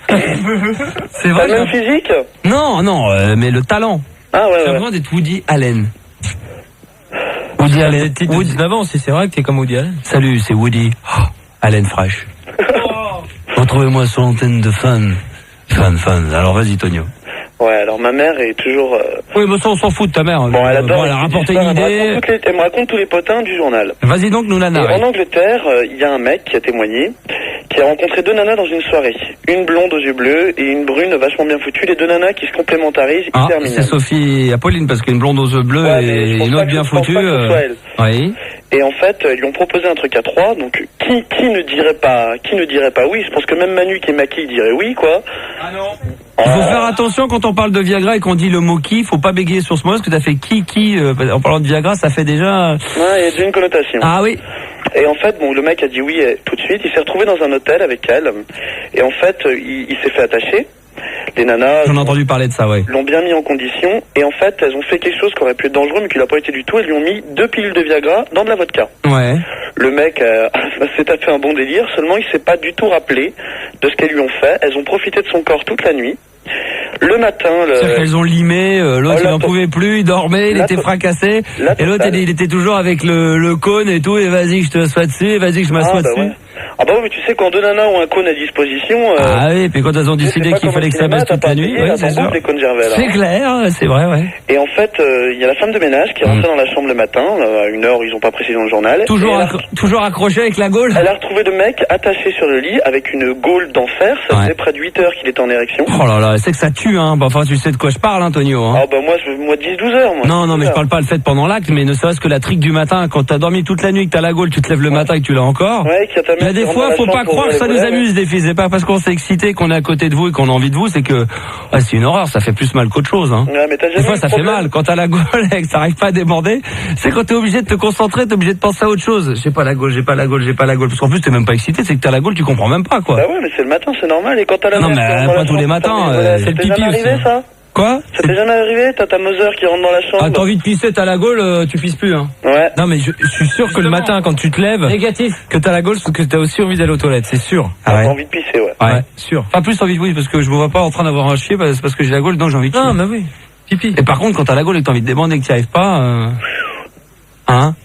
C'est vrai. La même physique? Non, mais le talent. Ah ouais. J'ai besoin d'être Woody Allen. Woody Allen. T'es 19 ans aussi, c'est vrai que t'es comme Woody Allen. Salut, c'est Woody Allen Fresh. Retrouvez-moi sur l'antenne de Fan. Alors vas-y, Tonio. Ouais, alors ma mère est toujours... Oui, mais ça, on s'en fout de ta mère. Bon, elle adore. Elle a rapporté une idée. Elle me raconte tous les potins du journal. Vas-y donc, nous la narrer. En Angleterre, il y a un mec qui a témoigné, qui a rencontré 2 nanas dans une soirée. Une blonde aux yeux bleus et une brune vachement bien foutue. Les 2 nanas qui se complémentarisent hyper mignonnes. C'est Sophie et Apolline, parce qu'une blonde aux yeux bleus et une autre bien foutue. Oui. Et en fait, ils lui ont proposé un truc à 3. Donc, qui ne dirait pas oui? Je pense que même Manu qui est maquille dirait oui, quoi. Ah non. Il faut faire attention quand on parle de Viagra et qu'on dit le mot qui, faut pas bégayer sur ce mot, parce que t'as fait qui, en parlant de Viagra, ça fait déjà... Ouais, il y a déjà une connotation. Ah oui. Et en fait, bon, le mec a dit oui tout de suite, il s'est retrouvé dans un hôtel avec elle, et en fait, il s'est fait attacher. Les nanas... J'en ai entendu parler de ça, ouais. L'ont bien mis en condition, et en fait, elles ont fait quelque chose qui aurait pu être dangereux, mais qui l'a pas été du tout. Elles lui ont mis 2 pilules de Viagra dans de la vodka. Ouais. Le mec s'est tapé un bon délire, seulement il s'est pas du tout rappelé de ce qu'elles lui ont fait. Elles ont profité de son corps toute la nuit. Le matin, C'est-à-dire qu'elles ont limé, l'autre il n'en pouvait plus, il dormait, il était fracassé, et l'autre il était toujours avec le cône et tout, et vas-y que je te sois dessus, et vas-y que je m'assois dessus. Ouais. Ah bah oui, mais tu sais, quand deux nanas ont un cône à disposition... Ah oui, puis quand elles ont décidé qu'il fallait que ça baisse toute la nuit, c'est sûr. C'est clair, c'est vrai, ouais. Et en fait, il y a la femme de ménage qui est rentrée dans la chambre le matin, à une heure, ils ont pas précisé dans le journal. Toujours accroché avec la gaule. Elle a retrouvé le mec attaché sur le lit avec une gaule d'enfer, ça faisait près de 8 heures qu'il était en érection. Oh là là, c'est que ça tue, hein. Bah, enfin, tu sais de quoi je parle, Antonio. Hein. Ah bah moi 10-12 heures, moi. Non, mais je parle pas le fait pendant l'acte, mais ne serait-ce que la trique du matin, quand t'as dormi toute la nuit, que t'as la gaule, tu te lèves le matin et que tu l'as encore. Ouais, il y a des fois, faut pas croire que ça nous amuse, des filles. C'est pas parce qu'on s'est excité, qu'on est à côté de vous et qu'on a envie de vous, c'est que c'est une horreur, ça fait plus mal qu'autre chose. Hein. Ouais, mais des fois, ça fait mal. Quand t'as la gaule et que ça arrive pas à déborder, c'est quand t'es obligé de te concentrer, t'es obligé de penser à autre chose. J'ai pas la gaule. Parce qu'en plus, t'es même pas excité, c'est que t'as la gaule, tu comprends même pas, quoi. Bah ouais, mais c'est le matin, c'est normal. Et quand t'as la non, mais pas tous les matins, c'est le pipi aussi. Ça Quoi? Ça t'est jamais arrivé? T'as ta Mother qui rentre dans la chambre. Ah, t'as envie de pisser, t'as la gaule, tu pisses plus, hein. Ouais. Non, mais je suis sûr que le matin, quand tu te lèves, négatif, que t'as la gaule, parce que t'as aussi envie d'aller aux toilettes, c'est sûr. Ah ouais. T'as envie de pisser, ouais. Sûr. Enfin, plus envie de oui, parce que je me vois pas en train d'avoir un chier, parce que j'ai la gaule, donc j'ai envie de chier. Non, mais oui. Pipi. Et par contre, quand t'as la gaule et que t'as envie de débander et que t'y arrives pas,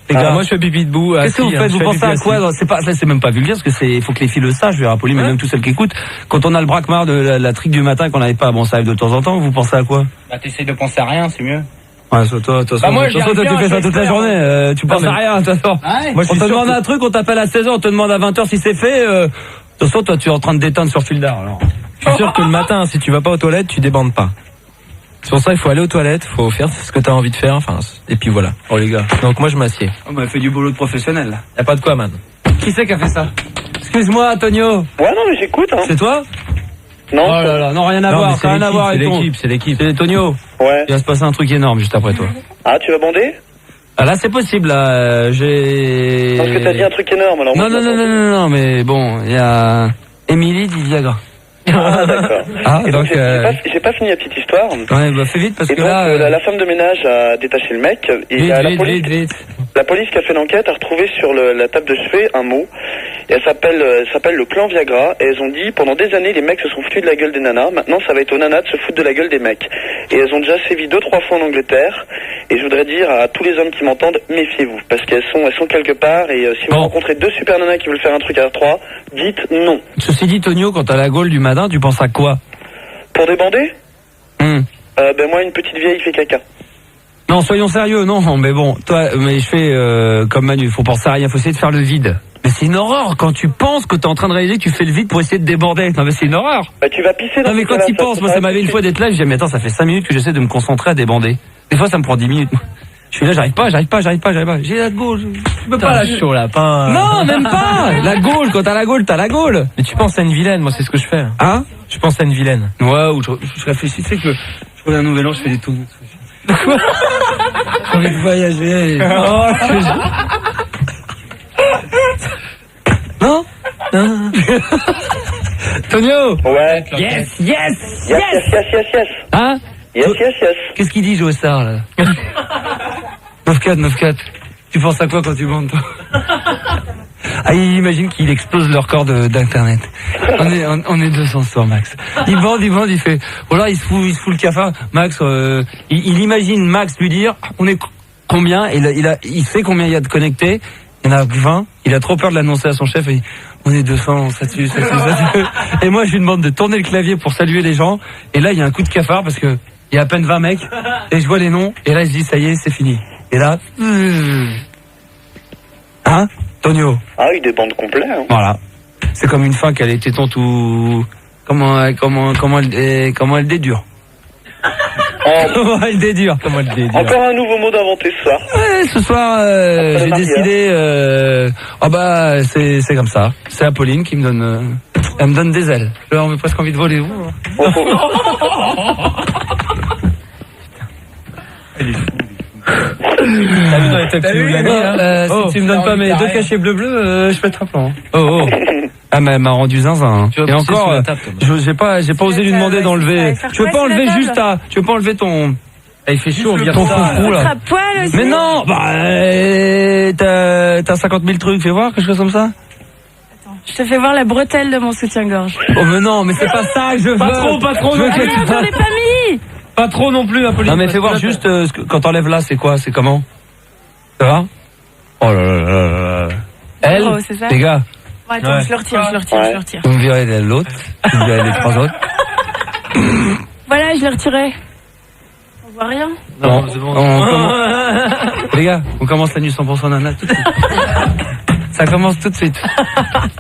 les gars, moi je fais pipi debout. Qu'est-ce que vous faites? Vous pensez à quoi? C'est même pas vulgaire, parce que faut que les filles le sachent, je vais rappeler, mais même tous celles qui écoutent. Quand on a le braquemar de la trique du matin qu'on n'avait pas, bon, ça arrive de temps en temps, vous pensez à quoi? Bah, t'essayes de penser à rien, c'est mieux. Ouais, toi, tu fais ça toute la journée, tu penses à rien, de toute façon. Moi, on te demande un truc, on t'appelle à 16h, on te demande à 20h si c'est fait, de toute façon, toi, tu es en train de déteindre sur fil d'art, alors. Je suis sûr que le matin, si tu vas pas aux toilettes, tu débandes pas. C'est pour ça qu'il faut aller aux toilettes, faut faire ce que t'as envie de faire, et puis voilà. Oh les gars. Donc moi je m'assieds. Oh bah fait du boulot de professionnel là. Y a pas de quoi, man. Qui c'est qui a fait ça? Excuse-moi, Antonio. Ouais, non, mais j'écoute, hein. C'est toi? Non. Oh là là, non, rien à voir, rien à voir avec c'est l'équipe. C'est Antonio. Ouais. Il va se passer un truc énorme juste après toi. Ah, tu vas bander? Ah là c'est possible, là, j'ai... Parce que t'as dit un truc énorme, alors. Non, mais bon, il y a Émilie du Viagra. Ah d'accord. Ah, et donc j'ai pas fini la petite histoire. Ouais, bah fais vite parce et que donc, là la femme de ménage a détaché le mec et vite. La police qui a fait l'enquête a retrouvé sur la table de chevet un mot. Et elle s'appelle le clan Viagra. Et elles ont dit pendant des années les mecs se sont foutus de la gueule des nanas. Maintenant ça va être aux nanas de se foutre de la gueule des mecs. Et elles ont déjà sévi 2-3 fois en Angleterre. Et je voudrais dire à tous les hommes qui m'entendent, méfiez-vous parce qu'elles sont quelque part. Et si vous rencontrez 2 super nanas qui veulent faire un truc à 3, dites non. Ceci dit, Tonio, quand t'as la gaule du matin, tu penses à quoi? Pour débander moi une petite vieille fait caca. Non, soyons sérieux, non, mais bon, toi, mais je fais comme Manu, faut penser à rien, faut essayer de faire le vide. Mais c'est une horreur quand tu penses que t'es en train de réaliser que tu fais le vide pour essayer de déborder. Non mais c'est une horreur. Bah tu vas pisser dans non mais quand tu penses, moi ça m'avait une fois d'être là, je disais mais attends, ça fait 5 minutes que j'essaie de me concentrer à débander. Des fois ça me prend 10 minutes. Je suis là, j'arrive pas. J'ai la gaule, je peux pas la chaud lapin. Non, même pas. La gaule, quand t'as la gaule. Mais tu penses à une vilaine, moi c'est ce que je fais. Hein? Je pense à une vilaine. Ouais, ou je réfléchis, tu sais que je prends un nouvel an, je fais des tours. Quoi? J'ai envie de voyager. Non? Tonio? Ouais. Yes. Hein? Yes. Qu'est-ce qu'il dit, Joestar, là? 9-4. Tu penses à quoi quand tu bandes, toi? Ah, imagine qu'il explose leur corps d'internet. On est 200 ce soir, Max. Il bande, il fait, voilà, il se fout le cafard. Max, il imagine Max lui dire, on est combien? Il sait combien il y a de connectés. Il y en a 20. Il a trop peur de l'annoncer à son chef et on est 200, ça tue. Et moi, je lui demande de tourner le clavier pour saluer les gens. Et là, il y a un coup de cafard parce que il y a à peine 20 mecs. Et je vois les noms. Et là, je dis, ça y est, c'est fini. Et là, hein? Tonio. Ah oui, des bandes complètes. Hein. Voilà. C'est comme une fin qu'elle a les tétons tout... Comment elle dédure. Comment elle dédure. Encore un nouveau mot d'inventer ce soir. Ouais, ce soir, j'ai décidé... c'est comme ça. C'est Apolline qui me donne... elle me donne des ailes. Là, on a presque envie de voler. T'as vu dans les tapis où il a mis, là? Si tu me donnes pas mes 2 cachets bleu, je pète un plan. Ah mais elle m'a rendu zinzin. Et encore, j'ai pas osé lui demander d'enlever. Tu veux pas enlever juste tu veux pas enlever ton... Il fait chaud, on vire ton foufou là. Mais non, t'as 50 000 trucs, fais voir quelque chose comme ça. Je te fais voir la bretelle de mon soutien-gorge. Oh mais non, mais c'est pas ça que je veux. Pas trop. J'en ai pas mis. Pas trop non plus, Apolline. Non, mais fais voir juste quand t'enlèves là, c'est quoi? C'est comment? Ça va? Oh là là là là. Elle, c'est ça, les gars. Bon, attends, je le retire. Vous me virez l'autre, vous me virez les 3 autres. Voilà, je l'ai retiré. On voit rien. Non, c'est bon. Les gars, on commence la nuit 100% nana tout de suite. Ça commence tout de suite.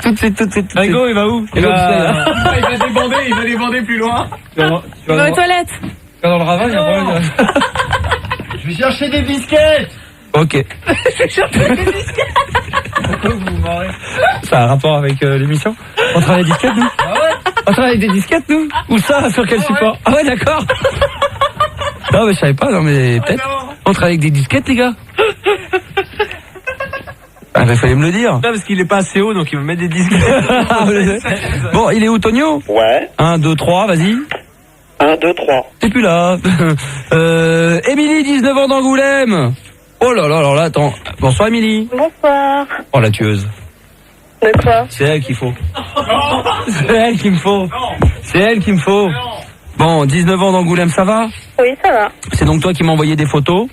Tout de suite. Rigo, il va où? Il va débander plus loin. Il va aux toilettes. Tu vas dans le ravin, il y a pas mal de... Je vais chercher des biscuits. Ok. Je vais chercher des biscuits. Pourquoi vous vous marrez? Ça a un rapport avec l'émission? On travaille des disquettes, nous? Ah ouais? On travaille avec des disquettes, nous? Où ça? Sur quel support? Ah ouais, d'accord. Non, mais je savais pas, non, mais peut-être. On travaille avec des disquettes, les gars? Ah, il fallait me le dire. Non, parce qu'il est pas assez haut, donc il va mettre des disquettes. Bon, il est où, Tonio? Ouais. 1, 2, 3, vas-y. 1, 2, 3. T'es plus là. Émilie, 19 ans d'Angoulême. Oh là là, alors là, attends. Bonsoir, Émilie. Bonsoir. Oh, la tueuse. De quoi? C'est elle qu'il faut. C'est elle qu'il me faut. C'est elle qu'il me faut. Bon, 19 ans d'Angoulême, ça va? Oui, ça va. C'est donc toi qui m'as envoyé des photos?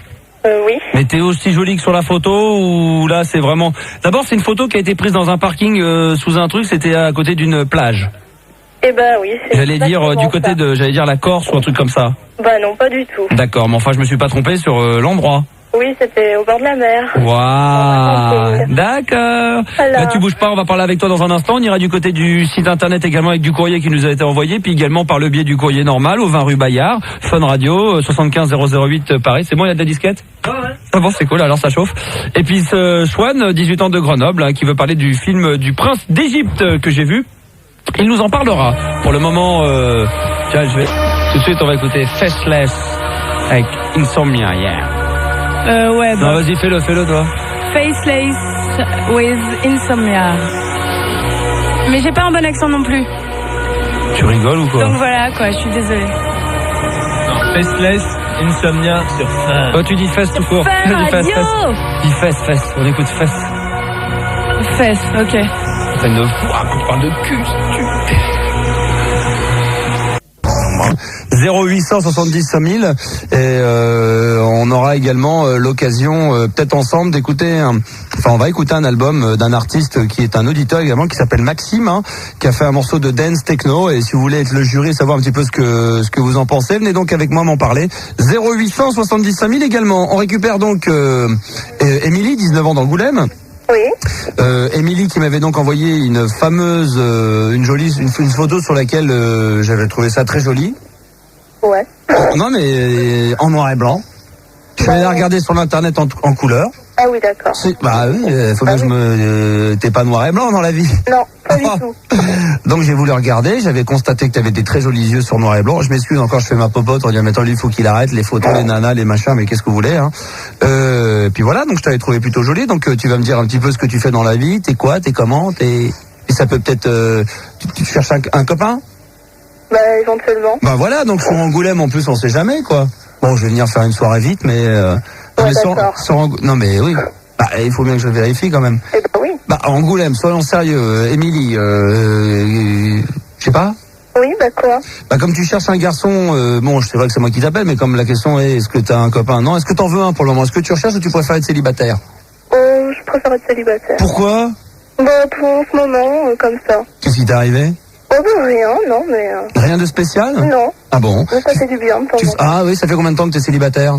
Oui. Mais t'es aussi jolie que sur la photo ou là c'est vraiment... D'abord c'est une photo qui a été prise dans un parking sous un truc, c'était à côté d'une plage. Eh ben oui. J'allais dire du côté de, j'allais dire la Corse ou un truc comme ça. Bah non, pas du tout. D'accord, mais enfin je me suis pas trompé sur l'endroit. Oui, c'était au bord de la mer. Waouh, d'accord. Voilà. Bah, tu bouges pas, on va parler avec toi dans un instant. On ira du côté du site internet également avec du courrier qui nous a été envoyé, puis également par le biais du courrier normal au 20 rue Bayard, Fun Radio, 75 008 Paris. C'est bon, il y a de la disquette? Ouais. Ah bon, c'est cool, alors ça chauffe. Et puis ce Swan, 18 ans de Grenoble, hein, qui veut parler du film du Prince d'Égypte que j'ai vu. Il nous en parlera. Pour le moment, tiens, tout de suite on va écouter Faceless avec Insomnia, yeah. Ouais, bon. Non, vas-y, fais-le, toi. Faceless with Insomnia. Mais j'ai pas un bon accent non plus. Tu rigoles ou quoi? Donc voilà, quoi, je suis désolée. Non, Faceless, Insomnia sur Fun. Oh, tu dis Fess tout court. Fun Radio. Dis Fess. On écoute Fess. Fess, ok. Train de foire, on parle de cul, si tu... 0800 70 5000 et on aura également l'occasion peut-être ensemble d'écouter on va écouter un album d'un artiste qui est un auditeur également qui s'appelle Maxime, hein, qui a fait un morceau de dance techno, et si vous voulez être le jury, savoir un petit peu ce que vous en pensez, venez donc avec moi m'en parler. 0800 70 5000 également. On récupère donc Émilie, 19 ans d'Angoulême. Oui. Émilie qui m'avait donc envoyé une fameuse, une photo sur laquelle j'avais trouvé ça très joli. Ouais. Non mais en noir et blanc. Je vais la regarder sur l'internet en couleur. Ah oui, d'accord. Bah oui, faut bien que t'es pas noir et blanc dans la vie. Non, pas du tout. Donc j'ai voulu regarder, j'avais constaté que t'avais des très jolis yeux sur noir et blanc. Je m'excuse encore, je fais ma popote en disant mais attends, lui il faut qu'il arrête les photos, les nanas, les machins, mais qu'est-ce que vous voulez, hein. Puis voilà, donc je t'avais trouvé plutôt jolie, donc tu vas me dire un petit peu ce que tu fais dans la vie, t'es quoi, t'es comment, et ça peut peut-être tu cherches un copain? Bah éventuellement. Bah voilà, donc sur Angoulême en plus on sait jamais quoi. Bon, je vais venir faire une soirée vite, mais non mais oui. Bah, il faut bien que je vérifie quand même. Eh ben oui. Bah Angoulême, soyons sérieux, Émilie, je sais pas. Oui, bah quoi? Bah comme tu cherches un garçon, bon, c'est vrai que c'est moi qui t'appelle, mais comme la question est que t'as un copain? Non, est-ce que t'en veux un pour le moment? Est-ce que tu recherches ou tu préfères être célibataire? Je préfère être célibataire. Pourquoi? Bah pour en ce moment, comme ça. Qu'est-ce qui t'est arrivé? Oh bah rien, non mais... Rien de spécial? Non. Ah bon? Mais ça fait du bien de temps en temps. Ah oui, ça fait combien de temps que t'es célibataire?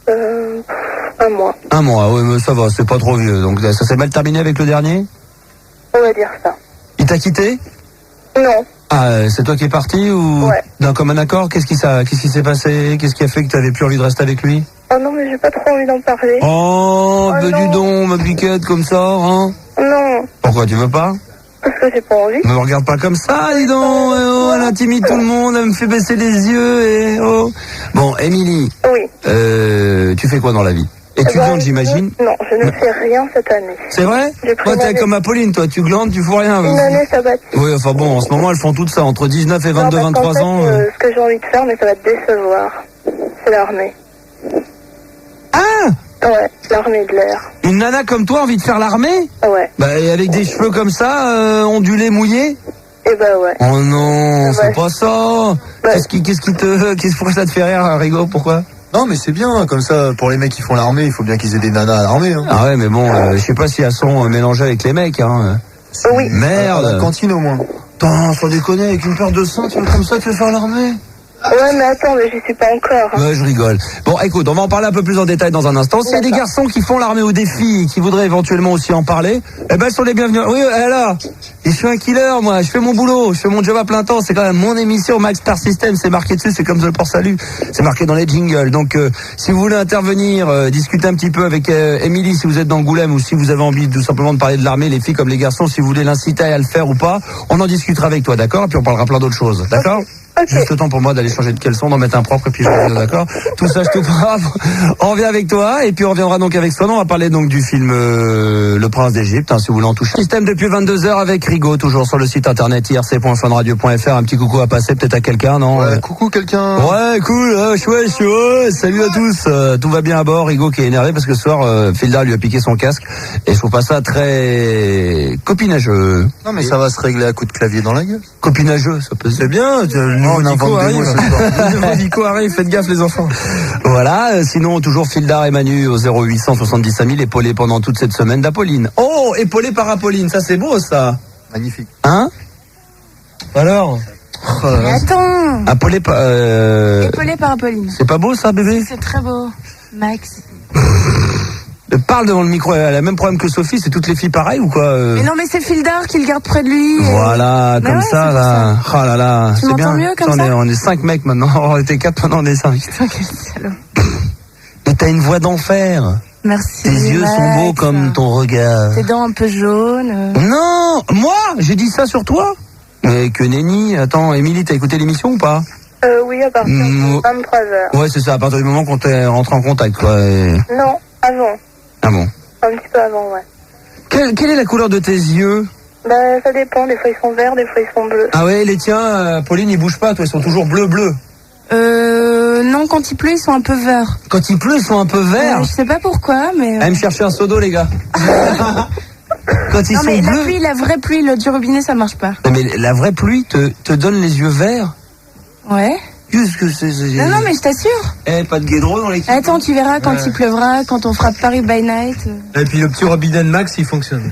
1 mois. 1 mois, oui, mais ça va, c'est pas trop vieux. Donc ça s'est mal terminé avec le dernier? On va dire ça. Il t'a quitté? Non. Ah, c'est toi qui es parti ou ouais. D'un commun accord? Qu'est-ce qui s'est passé? Qu'est-ce qui a fait que tu avais plus envie de rester avec lui? Oh non, mais j'ai pas trop envie d'en parler. Oh, dis donc, ma biquette, comme ça, hein? Non. Pourquoi, tu veux pas? Parce que j'ai pas envie. Me regarde pas comme ça, dis donc. Elle intimide tout le monde, elle me fait baisser les yeux et oh. Bon, Émilie. Oui. Tu fais quoi dans la vie? Étudiante, j'imagine? Non, je ne fais rien cette année. C'est vrai? Toi, t'es comme Apolline, toi, tu glandes, tu fous rien. Une année sabbatique. Oui, enfin bon, en ce moment, elles font tout ça, entre 19 et 22, 23 ans. Ce que j'ai envie de faire, mais ça va te décevoir, c'est l'armée. Ah! Ouais, l'armée de l'air. Une nana comme toi a envie de faire l'armée? Ouais. Bah, avec des cheveux comme ça, ondulés, mouillés? Eh ben ouais. Oh non, c'est Ouais. pas ça. Pourquoi ça te fait rire, Rigo? Pourquoi? Non, mais c'est bien, comme ça, pour les mecs qui font l'armée, il faut bien qu'ils aient des nanas à l'armée. Hein. Ah ouais, mais bon, je sais pas si elles sont mélangées avec les mecs, hein. Oui. Merde. À la cantine au moins. Attends, sans déconner, avec une paire de seins, tu veux comme ça, tu veux faire l'armée? Ouais, mais attends, mais j'y suis pas encore. Hein. Ouais, je rigole. Bon, écoute, on va en parler un peu plus en détail dans un instant. S'il y a des garçons qui font l'armée ou des filles qui voudraient éventuellement aussi en parler, eh ben, elles sont les bienvenus. Oui, là. Et je suis un killer, moi. Je fais mon boulot. Je fais mon job à plein temps. C'est quand même mon émission, Max Star System. C'est marqué dessus. C'est comme The Port Salut. C'est marqué dans les jingles. Donc, si vous voulez intervenir, discuter un petit peu avec Émilie, si vous êtes d'Angoulême ou si vous avez envie tout simplement de parler de l'armée, les filles comme les garçons, si vous voulez l'inciter à le faire ou pas, on en discutera avec toi, d'accord? Et puis on parlera plein d'autres choses, d'accord? Okay. Juste le temps pour moi d'aller changer de caleçon, d'en mettre un propre et puis je reviens, d'accord? Tout ça, je te parle. On revient avec toi et puis on reviendra donc avec Swan. On va parler donc du film Le Prince d'Égypte, si vous voulez en toucher. Système depuis 22h avec Rigo, toujours sur le site internet irc.funradio.fr. Un petit coucou à passer peut-être à quelqu'un, non? Ouais, coucou quelqu'un. Ouais, cool, chouette, salut à tous. Tout va bien à bord. Rigo qui est énervé parce que ce soir, Filda lui a piqué son casque et je trouve pas ça très copinageux. Non, mais ça va se régler à coups de clavier dans la gueule. Copinageux, ça peut se C'est bien, on Nico arrive. Le nouveau Nico arrive, faites gaffe les enfants. Voilà, sinon toujours Fildar et Manu au 0800 70 5000, épaulé pendant toute cette semaine d'Apolline. Oh, épaulé par Apolline, ça c'est beau ça. Magnifique. Hein? Alors? Mais attends. Épaulé par... Épaulé par Apolline. C'est pas beau ça, bébé? C'est très beau, Max. Parle devant le micro, elle a le même problème que Sophie, c'est toutes les filles pareilles ou quoi? Mais non, mais c'est Fildar qui le garde près de lui. Voilà, Mais comme ouais, ça, c'est là. Oh là là, Tu c'est m'entends bien. mieux comme ça On est 5 mecs maintenant, on était 4, maintenant on est 5. Putain, quel salaud. Mais t'as une voix d'enfer. Merci. Tes yeux Max. sont beaux comme ton regard. Tes dents un peu jaunes. Non, moi, j'ai dit ça sur toi. Mais que nenni. Attends, Émilie, t'as écouté l'émission ou pas? Oui, à partir de 23h. Ouais, c'est ça, à partir du moment qu'on t'est rentré en contact, quoi. Non, avant. Ah bon? Un petit peu avant, ouais. Quelle est la couleur de tes yeux? Bah, ça dépend. Des fois, ils sont verts, des fois, ils sont bleus. Ah ouais, les tiens, Pauline, ils bougent pas, toi, ils sont toujours bleu. Non, quand il pleut, ils sont un peu verts. Quand il pleut, ils sont un peu verts. Je sais pas pourquoi, mais... Allez me chercher un seau d'eau, les gars. Quand ils non, sont mais bleus... la pluie, la vraie pluie, le du robinet, ça marche pas. Non, mais la vraie pluie te donne les yeux verts. Ouais. Qu'est-ce que c'est? Non, mais je t'assure. Eh, pas de guédreau dans l'équipe. Attends, tu verras quand il pleuvra, quand on fera Paris by Night. Et puis le petit robinet de Max, il fonctionne.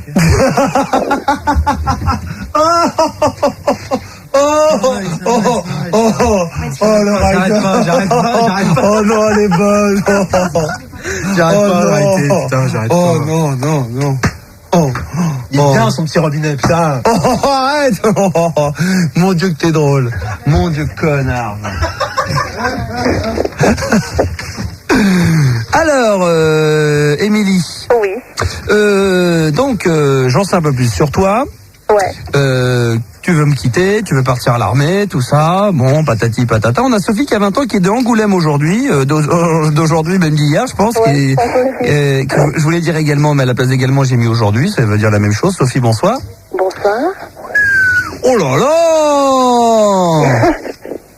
J'arrête pas. Oh non, elle est bonne. J'arrête pas d'arrêter, putain, j'arrête pas. Oh non. Il est bien son petit robinet, putain. Oh, arrête. Mon Dieu que t'es drôle. Mon Dieu connard. Alors, Émilie. Oui. Donc, j'en sais un peu plus sur toi. Ouais. Tu veux me quitter, tu veux partir à l'armée, tout ça. Bon, patati patata. On a Sophie qui a 20 ans, qui est de Angoulême aujourd'hui, d'aujourd'hui, même d'hier, je pense. Ouais, Que je voulais dire également, mais à la place d'également, j'ai mis aujourd'hui. Ça veut dire la même chose. Sophie, bonsoir. Bonsoir. Oh là là.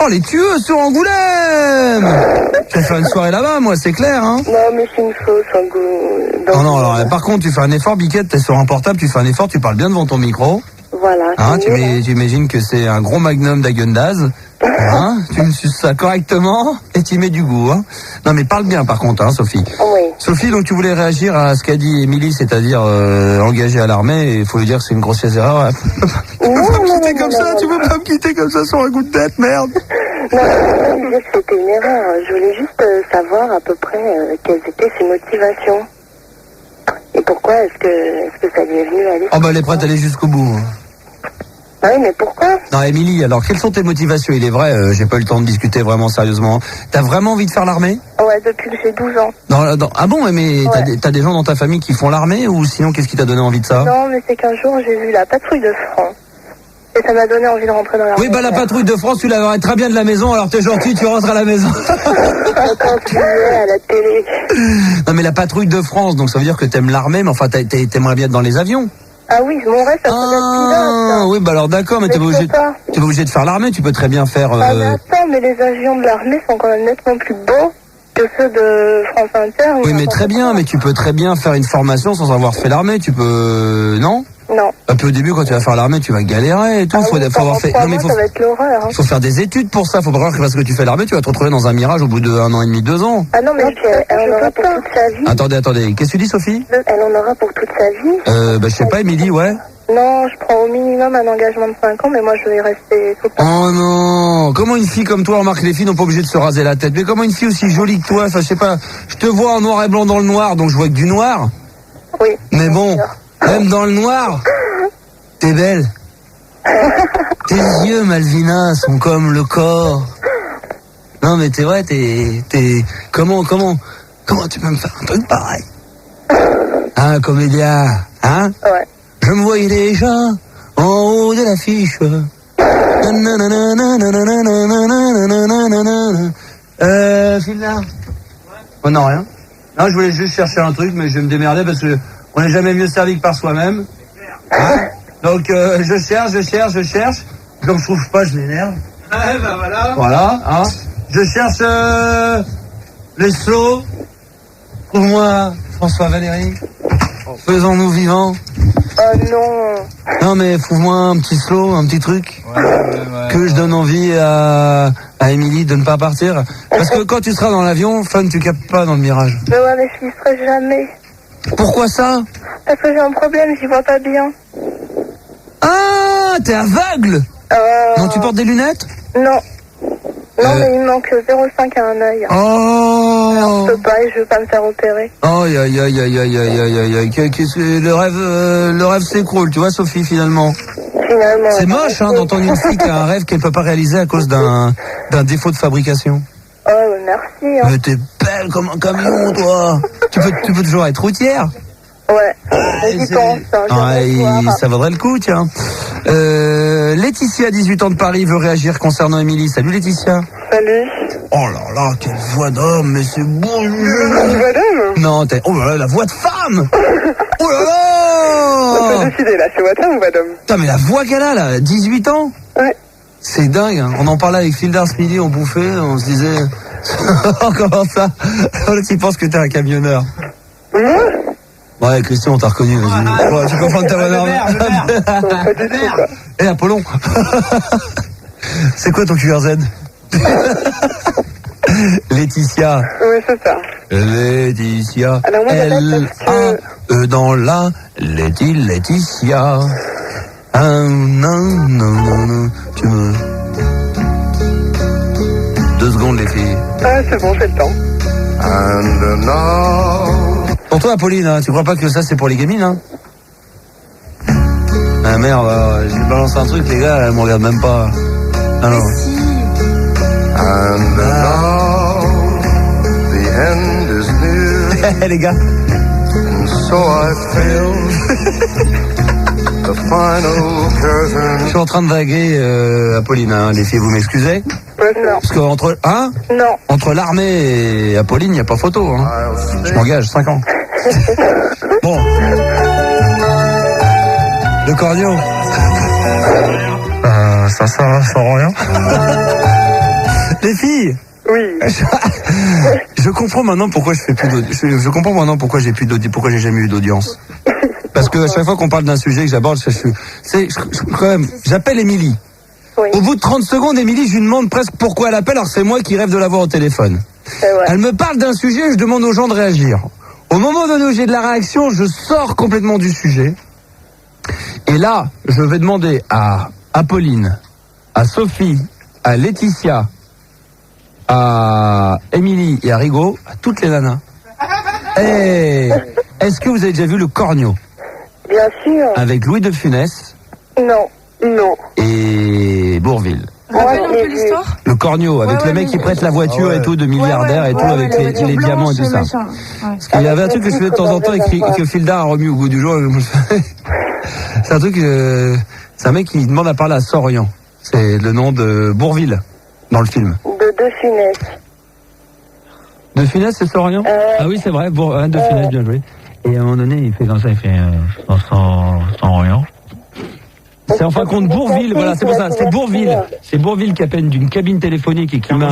Oh, les tueuses sur Angoulême. Je vais faire une soirée là-bas, moi, c'est clair, hein. Non, mais c'est une fausse. Non, alors, par contre, tu fais un effort, Biquette, t'es sur un portable, tu fais un effort, tu parles bien devant ton micro. Voilà. Hein, tu imagines que c'est un gros magnum d'Agendaz. Hein, tu me suces ça correctement et tu mets du goût. Hein. Non, mais parle bien, par contre, hein, Sophie. Oui. Sophie, donc tu voulais réagir à ce qu'a dit Émilie, c'est-à-dire engagée à l'armée, et il faut lui dire que c'est une grossière erreur. Tu veux pas me quitter comme ça, tu veux pas me quitter comme ça sur un coup de tête, merde. Non, je voulais dire que c'était une erreur. Je voulais juste savoir à peu près quelles étaient ses motivations. Et pourquoi est-ce que ça lui est venu à l'esprit? Oh bah elle est prête à aller jusqu'au bout. Hein. Oui, mais pourquoi? Non, Émilie, alors quelles sont tes motivations? Il est vrai, j'ai pas eu le temps de discuter vraiment sérieusement. T'as vraiment envie de faire l'armée? Ouais, depuis que j'ai 12 ans. Ah bon, mais Ouais. t'as des gens dans ta famille qui font l'armée, ou sinon qu'est-ce qui t'a donné envie de ça? Non, mais c'est qu'un jour j'ai vu la patrouille de France. Et ça m'a donné envie de rentrer dans l'armée. Oui, bah la patrouille de France, tu la verrais très bien de la maison, alors t'es gentil, tu rentres à la maison. Quand tu es à la télé. Non, mais la patrouille de France, donc ça veut dire que t'aimes l'armée, mais enfin t'aimerais bien être dans les avions. Ah oui, mon rêve, ça serait d'être pilote. Oui, bah alors d'accord, mais t'es pas obligé de faire l'armée, tu peux très bien faire... Ah mais attends, mais les avions de l'armée sont quand même nettement plus beaux que ceux de France Inter. Oui, mais très bien, mais tu peux très bien faire une formation sans avoir fait l'armée, tu peux... Non? Non. Puis au début, quand tu vas faire l'armée, tu vas galérer et tout. Faut avoir fait. Non, mais ça va être l'horreur. Hein. Faut faire des études pour ça. Faut pas croire que parce que tu fais l'armée, tu vas te retrouver dans un mirage au bout de 1 an et demi, 2 ans. Ah non, mais elle en aura pour toute sa vie. Attendez. Qu'est-ce que tu dis, Sophie? Elle en aura pour toute sa vie. Je sais pas, Émilie, ouais. Non, je prends au minimum un engagement de 5 ans, mais moi je vais y rester tout le temps. Oh non! Comment une fille comme toi, remarque, les filles n'ont pas obligé de se raser la tête. Mais comment une fille aussi jolie que toi, enfin, je sais pas, je te vois en noir et blanc dans le noir, donc je vois que du noir. Oui. Mais bon, même dans le noir, t'es belle. Tes yeux, Malvina, sont comme le corps. Non, mais t'es vrai, comment tu peux me faire un truc pareil? Hein, comédia? Hein? Ouais. Je me voyais déjà en haut de l'affiche. Philda. Oh non, rien. Non, je voulais juste chercher un truc, mais je vais me démerder parce que on n'est jamais mieux servi que par soi-même. Hein? Donc je cherche. Comme je trouve pas, je m'énerve. Ouais, bah voilà. Voilà, hein. Je cherche les slows. Trouve-moi François Valéry. Faisons-nous vivants. Oh non. Non mais trouve-moi un petit slow, un petit truc. Ouais. Que je donne envie à Émilie de ne pas partir. Parce que quand tu seras dans l'avion, Fun, tu captes pas dans le mirage. Mais ouais, mais je n'y serai jamais. Pourquoi ça? Parce que j'ai un problème, j'y vois pas bien. Ah, t'es aveugle? Non, tu portes des lunettes? Non. Non, mais il me manque 0,5 à un œil. Oh. Alors, je peux pas et je veux pas me faire opérer. Oh, aïe. Le rêve s'écroule, tu vois, Sophie, finalement. C'est moche, hein, d'entendre une fille qui a un rêve qu'elle peut pas réaliser à cause d'un défaut de fabrication. Oh, merci. Hein. Mais t'es belle comme un camion, toi. Tu peux toujours être routière. Ouais, j'y pense. Ça vaudrait le coup, tiens. Laetitia, 18 ans de Paris, veut réagir concernant Émilie. Salut Laetitia. Salut. Oh là là, quelle voix d'homme, mais c'est beau. Une voix d'homme? Non, oh là là, la voix de femme. Oh là là. On peut décider là, c'est voix de femme ou voix d'homme? Putain, mais la voix qu'elle a là, 18 ans. Ouais. C'est dingue, hein. On en parlait avec Phildar ce midi, on bouffait, on se disait... Comment ça? Tu penses que t'es un camionneur? Ouais, Christian, on t'a reconnu, vas-y. Ouais, tu comprends ta bonne Eh, Apollon. C'est quoi ton QRZ? Laetitia. Oui, c'est ça. Laetitia. Alors moi, L-A-E dans la Laetitia. Non. Tu me... 2 secondes, les filles. Ah, c'est bon, c'est le temps. And now... Pour toi, Apolline, hein, tu crois pas que ça, c'est pour les gamines, hein? Ah merde, je lui balance un truc, les gars, elle me regarde même pas. Alors. And now, the end is near. Les gars. And so I feel the final curtain. Je suis en train de vaguer, Apolline, hein, les filles, vous m'excusez? Non. Parce qu'entre, hein? Non. Entre l'armée et Apolline, il n'y a pas photo, hein. Je m'engage, 5 ans. Bon. Le cordio. Ça sert rien. Les filles. Oui. Je comprends maintenant pourquoi je fais plus d'audience. Je comprends maintenant pourquoi j'ai plus d'audience, pourquoi j'ai jamais eu d'audience. Parce que à chaque fois qu'on parle d'un sujet que j'aborde, quand même, j'appelle Émilie. Oui. Au bout de 30 secondes, Émilie, je lui demande presque pourquoi elle appelle, alors c'est moi qui rêve de l'avoir au téléphone. Elle me parle d'un sujet, je demande aux gens de réagir. Au moment donné où j'ai de la réaction, je sors complètement du sujet. Et là, je vais demander à Apolline, à Sophie, à Laetitia, à Émilie et à Rigaud, à toutes les nanas. Hey, est-ce que vous avez déjà vu le Cornio? Bien sûr. Avec Louis de Funès. Non. Et Bourvil. Rappelle un peu l'histoire. Le Cornio, avec le mec qui prête la voiture et tout, de milliardaire et tout, avec les diamants et tout ça. Parce qu'il y avait un truc que je faisais de temps en temps et que Phildar a remis au goût du jour. C'est un truc, c'est un mec qui demande à parler à Sorian. C'est le nom de Bourvil dans le film. De Funès. De Funès, c'est Sorian? Ah oui, c'est vrai, de Funès, bien joué. Et à un moment donné, il fait comme ça, il fait Sorian. C'est en fin de compte Bourvil, voilà, c'est pour ça, c'est Bourvil. C'est Bourvil qui appelle d'une cabine téléphonique et qui met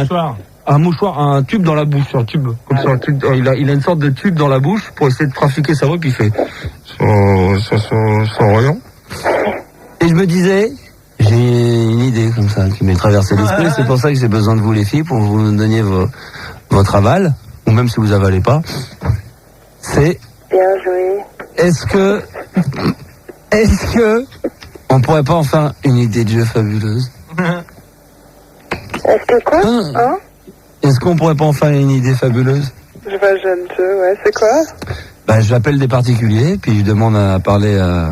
un mouchoir, un tube dans la bouche, un tube comme ça, un tube, il a une sorte de tube dans la bouche pour essayer de trafiquer sa voix, puis il fait sans rien. Et je me disais, j'ai une idée comme ça qui m'est traversée l'esprit, c'est pour ça que j'ai besoin de vous les filles pour que vous nous donniez votre aval, ou même si vous avalez pas. C'est bien joué. Est-ce que on pourrait pas en faire une idée de jeu fabuleuse? Est-ce que quoi? Hein? Est-ce qu'on pourrait pas en faire une idée fabuleuse? Je vois jeune jeu, ouais, c'est quoi? Bah, j'appelle des particuliers, puis je demande à parler à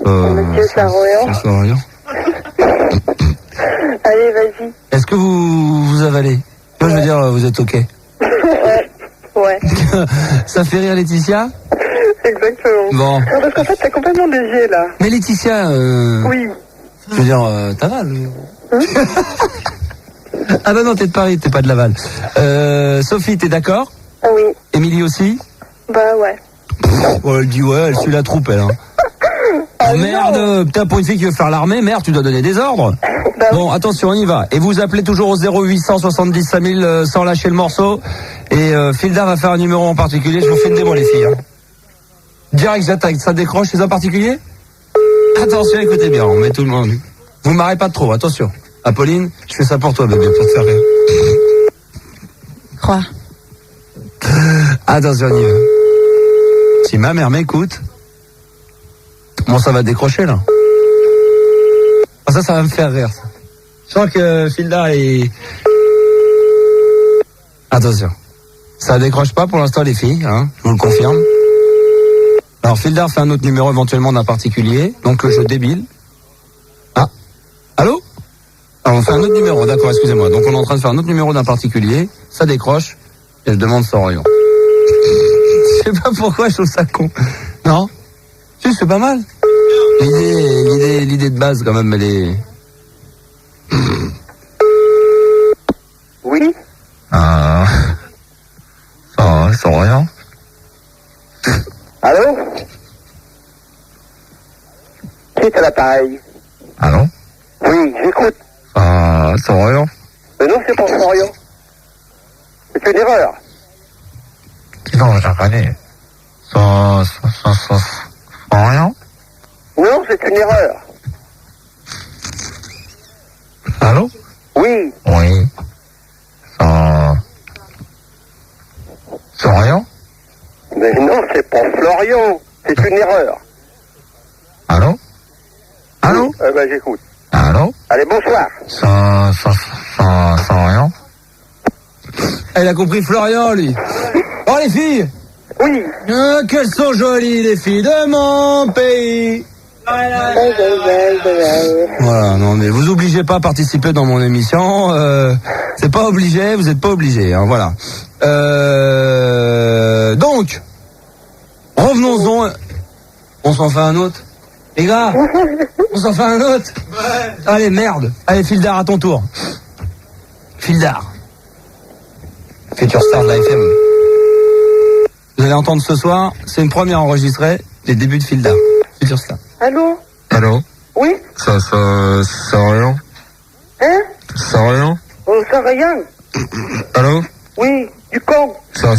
Monsieur Saroyan. Allez, vas-y. Est-ce que vous avalez? Moi, je veux dire, vous êtes OK. Ouais. Ça fait rire Laetitia? Exactement. Bon. Non, parce qu'en fait, t'es complètement dévié, là. Mais Laetitia, oui. Je veux dire, t'avales. Ah bah non, t'es de Paris, t'es pas de Laval. Sophie, t'es d'accord? Oui. Émilie aussi? Bah ouais. Oh, elle dit ouais, elle suit la troupe, elle. Hein. Oh, merde, putain, pour une fille qui veut faire l'armée, merde, tu dois donner des ordres. Bah bon, attention, on y va. Et vous appelez toujours au 0870 5000 sans lâcher le morceau. Et Filda va faire un numéro en particulier. Je vous fais une démo, les filles. Hein. Direct, j'attaque. Ça décroche chez un particulier? Attention, écoutez bien, on met tout le monde. Vous marrez pas trop, attention. Apolline, je fais ça pour toi, bébé, pour te faire rire. Crois. Attention, on y va. Si ma mère m'écoute, bon, ça va décrocher, là. Ah, ça va me faire rire, ça. Je sens que Filda est... Attention. Ça décroche pas pour l'instant, les filles, hein, je vous le confirme. Alors, Filda fait un autre numéro éventuellement d'un particulier, donc le jeu débile. Ah. Allô? Alors, on fait un autre numéro, d'accord, excusez-moi. Donc, on est en train de faire un autre numéro d'un particulier, ça décroche, et je demande son rayon. Je sais pas pourquoi je trouve ça con. Non? Si, c'est pas mal. L'idée de base, quand même, elle est... Oui? Sans rien. Allô? Qui est à l'appareil? Allô? Oui, j'écoute. Sans rien. Mais non, c'est pas Florian. C'est une erreur. Non, j'ai rien. Sans rien. Non, c'est une erreur. Allô? Oui. Oui. Sans rien. Mais non, c'est pas Florian. C'est une erreur. Allô? Allô? Ben, j'écoute. Allô? Allez, bonsoir. Sans rien. Elle a compris Florian, lui. Oh, les filles! Oui. Qu'elles sont jolies, les filles de mon pays. Voilà, non, mais vous obligez pas à participer dans mon émission. C'est pas obligé, vous êtes pas obligé, hein, voilà. Donc, revenons-en. On s'en fait un autre. Les gars, on s'en fait un autre. Ouais. Allez, merde. Allez, Fildar, à ton tour. Fildar. Future star de la FM. Vous allez entendre ce soir, c'est une première enregistrée, les débuts de Fildar. Future star. Allô? Allô? Oui? Ça rien? Hein? Ça rien? Oh, ça rien. Allô? Oui, du con. Ça.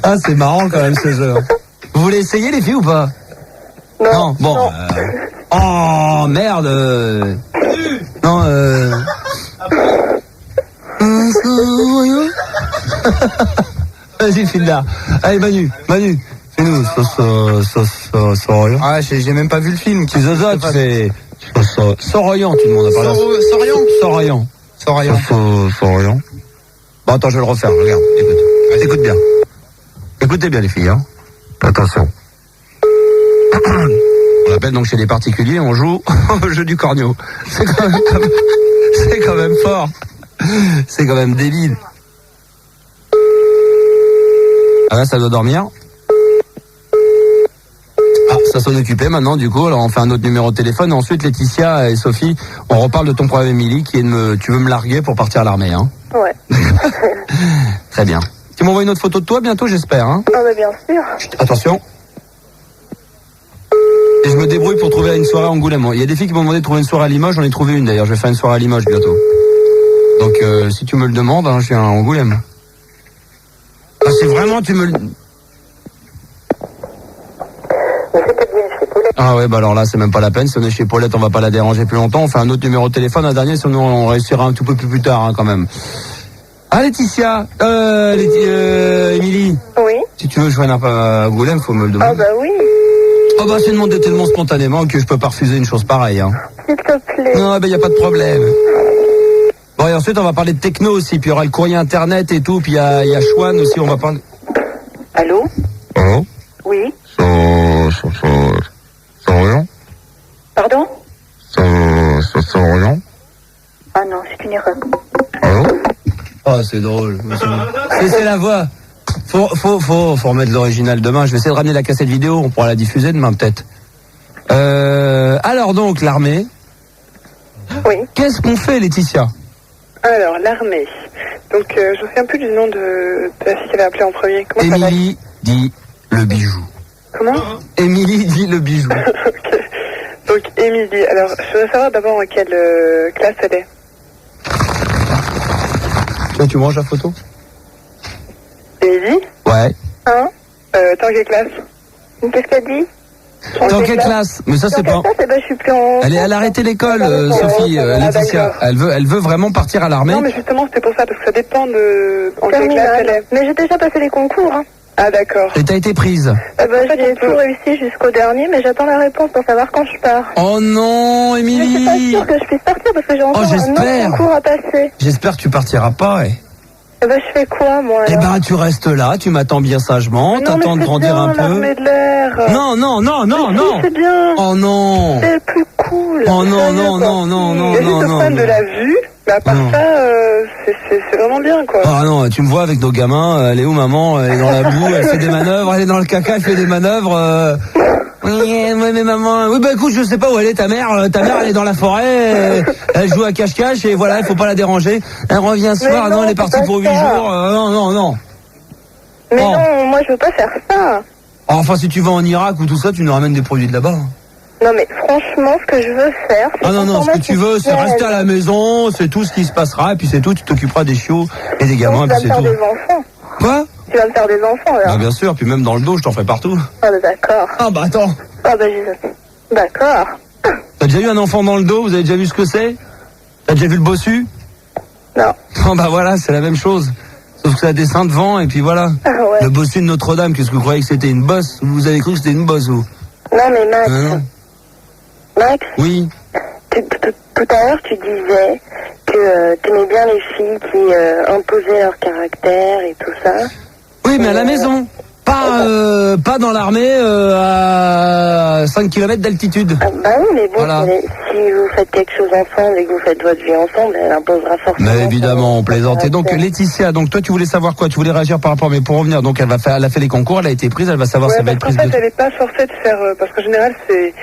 Ah, c'est marrant quand même ce jeu. Vous voulez essayer les filles ou pas? Non. Bon. Non. Oh merde. Non. Vas-y Fildar. Allez Manu, fais-nous Soroyan. Ah, j'ai même pas vu le film. Tu zozotes, c'est Soroyan, tu demandes à parler. Soroyan. Bon, attends, je vais le refaire, regarde, écoute. Écoute bien. Écoutez bien les filles, hein. Attention. On appelle donc chez les particuliers, on joue au jeu du corneau. C'est quand même fort. C'est quand même débile. Ah là, ça doit dormir. Ah, ça sonne occupé maintenant, du coup. Alors, on fait un autre numéro de téléphone. Et ensuite, Laetitia et Sophie, on reparle de ton problème, Émilie, qui est tu veux me larguer pour partir à l'armée, hein? Ouais. Très bien. Tu m'envoies une autre photo de toi bientôt, j'espère, hein? Ah, bah, bien sûr. Chut, attention. Et je me débrouille pour trouver une soirée à Angoulême. Il y a des filles qui m'ont demandé de trouver une soirée à Limoges. J'en ai trouvé une, d'ailleurs. Je vais faire une soirée à Limoges bientôt. si tu me le demandes, hein, je viens à Angoulême. Ah, c'est vraiment, tu me le... Ah ouais, bah alors là, c'est même pas la peine. Si on est chez Paulette, on va pas la déranger plus longtemps. On fait un autre numéro de téléphone, un dernier, sinon on réussira un tout peu plus tard, hein, quand même. Ah, Laetitia, Émilie. Oui. Si tu veux joindre à Angoulême, faut me le demander. Ah bah oui. Ah bah c'est demandé tellement spontanément que je peux pas refuser une chose pareille, hein. S'il te plaît. Non, bah y a pas de problème. Bon, et ensuite, on va parler de techno aussi, puis il y aura le courrier internet et tout, puis il y a Chouane aussi, on va parler... Allô? Allô? Oui. Ça rien? Pardon? Ça rien? Ah non, c'est une erreur. Allô? Oh, c'est drôle. C'est la voix. Faut remettre l'original demain. Je vais essayer de ramener la cassette vidéo, on pourra la diffuser demain peut-être. Alors donc, l'armée. Oui. Qu'est-ce qu'on fait, Laetitia? Alors, l'armée. Donc, je me souviens plus du nom de la fille qui avait appelé en premier. Comment ça s'appelle? Émilie dit le bijou. Comment? Émilie dit le bijou. Ok. Donc, Émilie. Alors, je voudrais savoir d'abord en quelle classe elle est. Tiens, tu manges la photo? Émilie? Ouais. Hein? T'es en quelle classe? Qu'est-ce qu'elle dit? Dans quelle classe? Mais ça, c'est pas... Je suis plus en... Elle a arrêté l'école, Sophie, Laetitia. Elle veut vraiment partir à l'armée. Non, mais justement, c'était pour ça, parce que ça dépend de... En quelle classe elle est. Mais j'ai déjà passé les concours, hein. Ah, d'accord. Et t'as été prise? J'ai tout réussi jusqu'au dernier, mais j'attends la réponse pour savoir quand je pars. Oh non, Émilie! Je suis pas sûre que je puisse partir, parce que j'ai encore un autre concours à passer. J'espère que tu partiras pas, ouais. Je fais quoi, moi, alors? Eh ben, tu restes là, tu m'attends bien sagement, t'attends de grandir un peu. De l'air. Non. C'est bien. Oh non. C'est plus cool. Oh non. Il y a juste le problème de la vue, mais à part ça, c'est vraiment bien, quoi. Ah non, tu me vois avec nos gamins, elle est où maman? Elle est dans la boue, elle fait des manœuvres, elle est dans le caca, elle fait des manœuvres. Oui, mais maman. Oui, bah écoute, je sais pas où elle est, ta mère. Ta mère, elle est dans la forêt. Elle joue à cache-cache et voilà, il faut pas la déranger. Elle revient ce soir. Non, elle est partie pour 8 jours. Non. Mais non, moi je veux pas faire ça. Enfin, si tu vas en Irak ou tout ça, tu nous ramènes des produits de là-bas. Non, mais franchement, ce que je veux faire, c'est... Ah non, ce que tu veux, c'est rester à la maison, c'est tout ce qui se passera, et puis c'est tout, tu t'occuperas des chiots et des gamins, et puis c'est tout. Tu vas me faire des enfants. Quoi? Tu vas me faire des enfants, là. Ah, bien sûr, puis même dans le dos, je t'en ferai partout. Ah, bah d'accord. Ah, bah attends. Ah, bah Jésus. D'accord. T'as déjà eu un enfant dans le dos? Vous avez déjà vu ce que c'est? T'as déjà vu le bossu? Non. Oh, bah voilà, c'est la même chose. Sauf que ça a des seins devant, et puis voilà. Ah, ouais. Le bossu de Notre-Dame, qu'est-ce que vous croyez que c'était une bosse? Vous avez cru que c'était une bosse, vous? Non, mais Max. Max? Oui. Tout à l'heure, tu disais que t'aimais bien les filles qui imposaient leur caractère et tout ça. Oui, mais à la maison. Pas dans l'armée à 5 km d'altitude. Ah, bah oui, mais bon, voilà. Si vous faites quelque chose ensemble et que vous faites votre vie ensemble, elle imposera forcément. Mais évidemment, on plaisante. Et donc, Laetitia, donc toi, tu voulais savoir quoi? Tu voulais réagir par rapport, mais pour revenir, donc elle a fait les concours, elle a été prise, elle va savoir si elle va être prise. En fait, elle n'est pas forcée de faire, parce qu'en général, si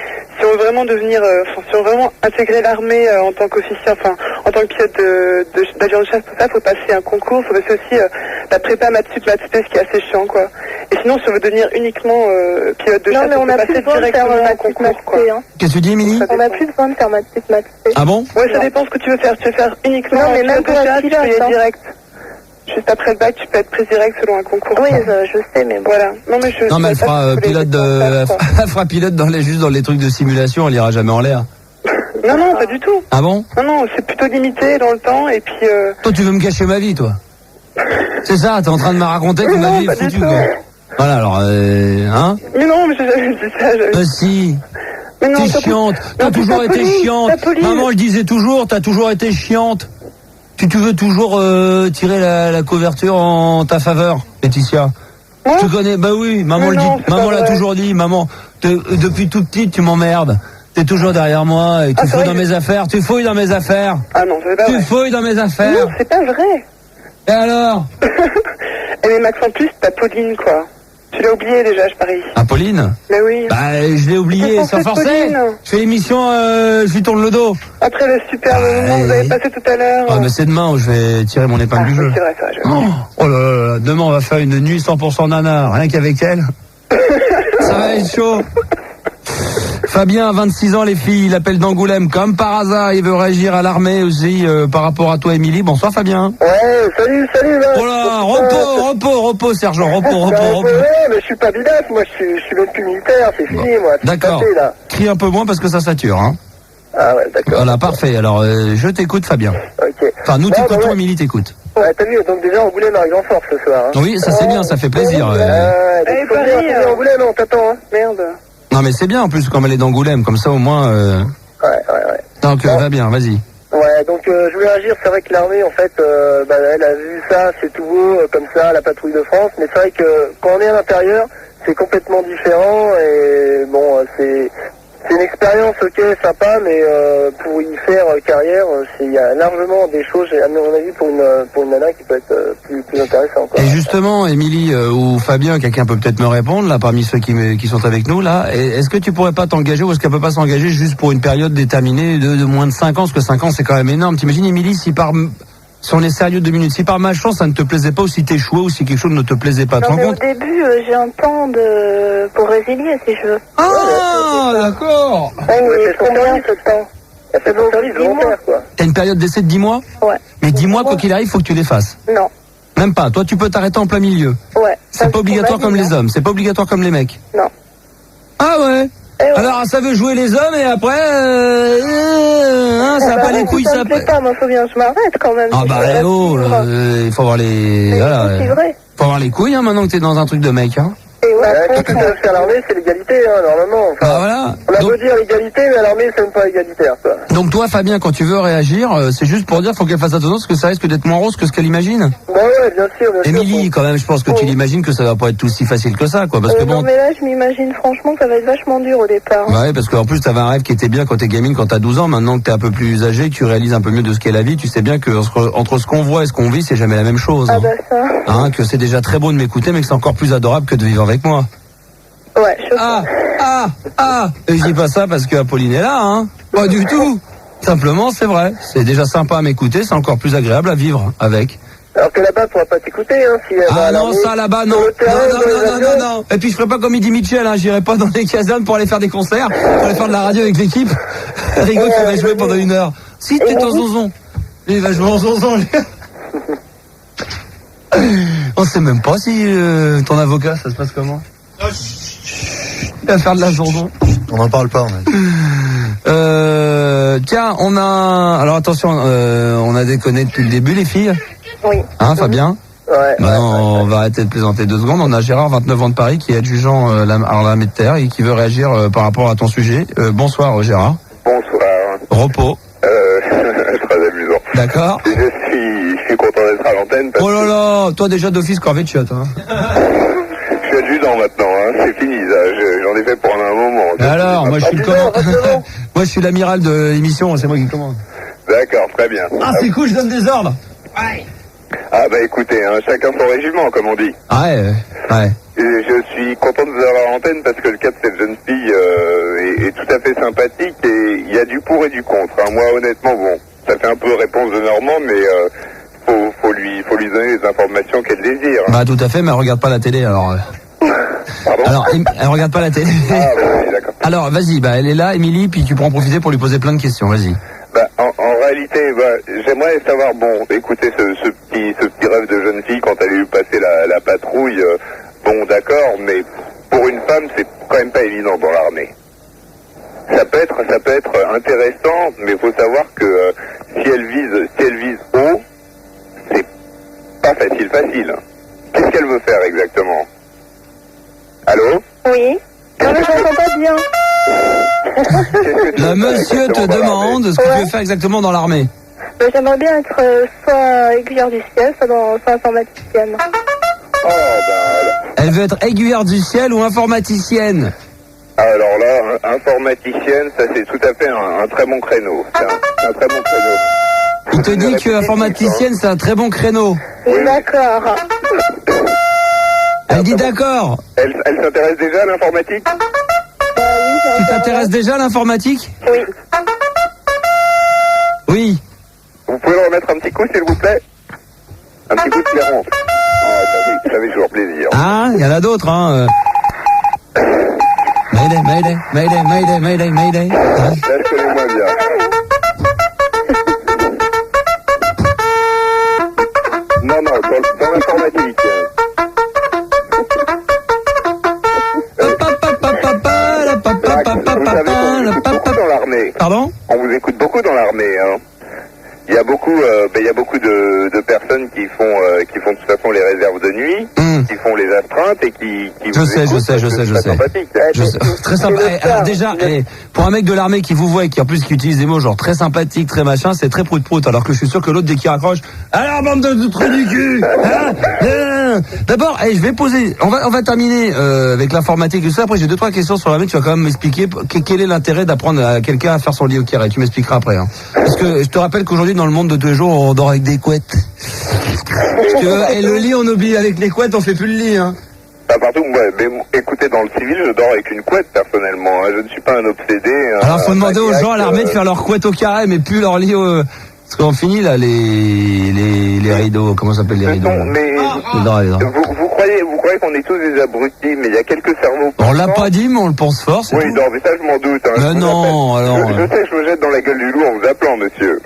on veut vraiment devenir, si on veut vraiment intégrer l'armée en tant qu'officier, enfin, en tant que pilote d'avion de chasse, tout ça, faut passer un concours, faut passer aussi la prépa maths-sup, ce qui est assez chiant, quoi. Et sinon, si on veut devenir uniquement pilote de chasse, on peut passer directement un concours, quoi. Qu'est-ce que tu dis, Émilie? On n'a plus besoin de faire maths-sup. Ah bon? Ouais, ça dépend ce que tu veux faire. Tu veux faire uniquement pilote de chasse, tu peux y aller direct. Juste après le bac, tu peux être prise direct selon un concours. Oui, je sais, mais voilà. Non, mais elle fera elle fera pilote juste dans les trucs de simulation, elle ira jamais en l'air. Non, pas du tout. Ah bon? Non, c'est plutôt limité dans le temps, et puis... Toi, tu veux me gâcher ma vie, toi? C'est ça, t'es en train de me raconter que ma vie est foutue, quoi. Voilà, alors, hein? Mais non, mais j'ai jamais dit ça, si. T'es chiante, t'as toujours été chiante. Maman, je disais toujours, t'as toujours été chiante. Tu veux toujours tirer la couverture en ta faveur, Laetitia. Tu connais? Bah oui, maman l'a toujours dit. Maman, depuis tout petit, tu m'emmerdes. T'es toujours derrière moi et tu fouilles dans mes affaires. Tu fouilles dans mes affaires. Ah non, c'est pas vrai. Tu fouilles dans mes affaires. Non, c'est pas vrai. Et alors? Mais Max, en plus, t'as Pauline, quoi. Tu l'as oublié déjà, je parie. Ah, Pauline? Mais oui. Bah, je l'ai oublié, sans forcer. Je fais l'émission, je lui tourne le dos. Après le super moment que vous avez passé tout à l'heure. Ah, mais c'est demain où je vais tirer mon épingle du jeu. C'est vrai, ça, oh là là, demain on va faire une nuit 100% nana, rien qu'avec elle. Ça va être chaud. Fabien a 26 ans, les filles, il appelle d'Angoulême comme par hasard, il veut réagir à l'armée aussi par rapport à toi, Émilie. Bonsoir Fabien. Ouais, salut là. Oh là, repos Sergent, repos. Ouais, mais je suis pas bidasse, moi je suis même plus militaire, c'est fini moi. D'accord. Passé, là. Crie un peu moins parce que ça sature, hein. Ah ouais, d'accord. Voilà, parfait. Alors, je t'écoute Fabien. Ok. Enfin, nous t'écoutons, Émilie t'écoute. Ouais, t'as vu, donc déjà Angoulême arrive en force ce soir. Hein. Oui, ça c'est bien, ça fait plaisir. Allez, Paris, Angoulême, on t'attend, hein. Merde. Non mais c'est bien en plus comme elle est d'Angoulême, comme ça au moins... Ouais. Donc va bien, vas-y. Ouais, donc je voulais réagir, c'est vrai que l'armée en fait, elle a vu ça, c'est tout beau, comme ça, la patrouille de France, mais c'est vrai que quand on est à l'intérieur, c'est complètement différent et bon, c'est une expérience ok sympa, mais pour y faire carrière, il y a largement des choses, à mon avis, pour une nana qui peut être plus intéressante. Et justement, Émilie ou Fabien, quelqu'un peut peut-être me répondre là parmi ceux qui sont avec nous là. Est-ce que tu pourrais pas t'engager ou est-ce qu'elle peut pas s'engager juste pour une période déterminée de moins de 5 ans, parce que 5 ans c'est quand même énorme. T'imagines Émilie si on est sérieux 2 minutes, si par malchance ça ne te plaisait pas ou si t'échouais ou si quelque chose ne te plaisait pas, tu te rends compte ? Au début, j'ai un temps pour résilier si je veux. Ah, d'accord. Ouais, mais combien ce temps ? C'est bon service volontaire, quoi. T'as une période d'essai de 10 mois ? Ouais. Mais 10 mois, quoi qu'il arrive, faut que tu les fasses. Non. Même pas. Toi, tu peux t'arrêter en plein milieu. Ouais. C'est pas obligatoire comme les hommes. C'est pas obligatoire comme les mecs. Non. Ah ouais. Alors, ça veut jouer les hommes et après, ça n'a pas les couilles, ça. Ça me plaît pas, moi, faut bien que je m'arrête quand même. Ah bah, il faut avoir les, voilà. C'est vrai. Faut avoir les couilles, hein, maintenant que t'es dans un truc de mec, hein. Et tout ce que tu faire l'armée, c'est l'égalité, hein, normalement. Enfin, bah voilà. On a beau dire l'égalité, mais à l'armée, c'est même pas égalitaire, quoi. Donc toi, Fabien, quand tu veux réagir, c'est juste pour dire, faut qu'elle fasse attention, parce que ça risque d'être moins rose que ce qu'elle imagine. Bah ouais, bien sûr. Émilie, quand même, je pense que tu l'imagines que ça va pas être tout si facile que ça, quoi, parce que bon. Non, mais là, je m'imagine franchement que ça va être vachement dur au départ. Ouais, parce qu'en plus, t'avais un rêve qui était bien quand t'es gamine, quand t'as 12 ans. Maintenant que t'es un peu plus âgé, que tu réalises un peu mieux de ce qu'est la vie, tu sais bien que entre ce qu'on voit et ce qu'on vit, c'est jamais la même chose. Ah bah ça. Hein, que c'est déjà très beau de m'écouter, mais que c'est encore plus adorable que de vivre avec moi. Ouais, je Et je dis pas ça parce que Apolline est là, hein. Pas du tout. Simplement, c'est vrai. C'est déjà sympa à m'écouter, c'est encore plus agréable à vivre avec. Alors que là-bas, tu pourras pas t'écouter, hein, si non, ça là-bas, non. Non. Et puis je ferai pas comme Eddie Mitchell, hein. J'irai pas dans les casernes pour aller faire des concerts, pour aller faire de la radio avec l'équipe. Rigaud qui va jouer pendant 1 heure. Si t'es en zonzon. Il va jouer en zonzon. On sait même pas si ton avocat, ça se passe comment. Il va faire de la zonzon. On n'en parle pas, tiens, on a... Alors attention, on a déconné depuis le début, les filles. Oui. Hein, Fabien ? Ouais. Maintenant, on va arrêter de plaisanter 2 secondes. On a Gérard, 29 ans de Paris, qui est adjudant à l'armée de terre et qui veut réagir par rapport à ton sujet. Bonsoir, Gérard. Bonsoir. Repos. Très amusant. D'accord. Je suis content d'être à l'antenne. Oh là là, toi déjà d'office corvée de chiottes, hein. Je suis adjudant maintenant, hein. C'est fini, ça. J'en ai fait pour un moment. Alors, moi je suis le commandant. Moi je suis l'amiral de l'émission, c'est moi qui commande. D'accord, très bien. Ah, c'est cool, je donne des ordres. Ouais. Ah bah écoutez, hein, chacun son régiment, comme on dit. Ouais. Et je suis content de vous avoir à l'antenne parce que le cas de cette jeune fille est tout à fait sympathique et il y a du pour et du contre. Hein. Moi, honnêtement, bon, ça fait un peu réponse de Normand, mais faut lui donner les informations qu'elle désire. Hein. Bah tout à fait, mais elle regarde pas la télé, alors. Pardon ? Alors, elle regarde pas la télé. Ah bah oui, d'accord. Alors, vas-y, elle est là, Émilie, puis tu pourras en profiter pour lui poser plein de questions, vas-y. Bah, en réalité, j'aimerais savoir, bon, écoutez, ce petit rêve de jeune fille quand elle a eu passé la patrouille, bon, d'accord, mais pour une femme, c'est quand même pas évident dans l'armée. Ça peut être intéressant, mais il faut savoir que si elle vise haut, c'est pas facile. Qu'est-ce qu'elle veut faire exactement ? Allô ? Oui. Non, mais j'entends pas bien. Le monsieur te demande ce que tu veux faire exactement dans l'armée. J'aimerais bien être soit aiguilleur du ciel, soit informaticienne. Oh, ben... Elle veut être aiguilleur du ciel ou informaticienne ? Alors là, informaticienne, ça c'est tout à fait un très bon créneau. C'est un très bon créneau. Il te dit que informaticienne, c'est un très bon créneau. Oui. D'accord. Elle dit d'accord. Elle s'intéresse déjà à l'informatique ? Oui, tu t'intéresses déjà à l'informatique ? Oui. Oui. Vous pouvez le remettre un petit coup, s'il vous plaît ? Un petit coup de clairon. Oh, ça fait toujours plaisir. Ah, il y en a d'autres, hein. Mayday. Là, je connais moins bien. Non, dans l'informatique. Vous savez qu'on vous écoute beaucoup dans l'armée. Pardon ? On vous écoute beaucoup dans l'armée, hein. Il y a beaucoup de personnes qui font de toute façon les réserves de nuit, qui font les astreintes et qui je sais. Très sympa. Alors déjà, pour un mec de l'armée qui vous voit et qui en plus qui utilise des mots genre très sympathique, très machin, c'est très prout-prout. Alors que je suis sûr que l'autre dès qu'il raccroche, alors bande de trous du cul. D'abord, je vais poser. On va terminer avec l'informatique et tout ça. Après, j'ai 2-3 questions sur l'armée. Tu vas quand même m'expliquer quel est l'intérêt d'apprendre à quelqu'un à faire son lit au carré. Tu m'expliqueras après. Hein. Parce que je te rappelle qu'aujourd'hui dans le monde de tous les jours, on dort avec des couettes. Et le lit, on oublie avec les couettes, on fait plus le lit, hein. Partout, mais écoutez, dans le civil, je dors avec une couette, personnellement. Je ne suis pas un obsédé. Alors, faut demander aux gens à l'armée de faire leur couette au carré, mais plus leur lit au... Parce qu'on finit, là, les rideaux, comment ça s'appelle les rideaux? Non, mais... Vous croyez qu'on est tous des abrutis, mais il y a quelques cerveaux... On l'a pas dit, mais on le pense fort, c'est oui, tout. Non, mais ça, je m'en doute. Hein. Mais non, alors... Je sais que je me jette dans la gueule du loup en vous appelant, monsieur.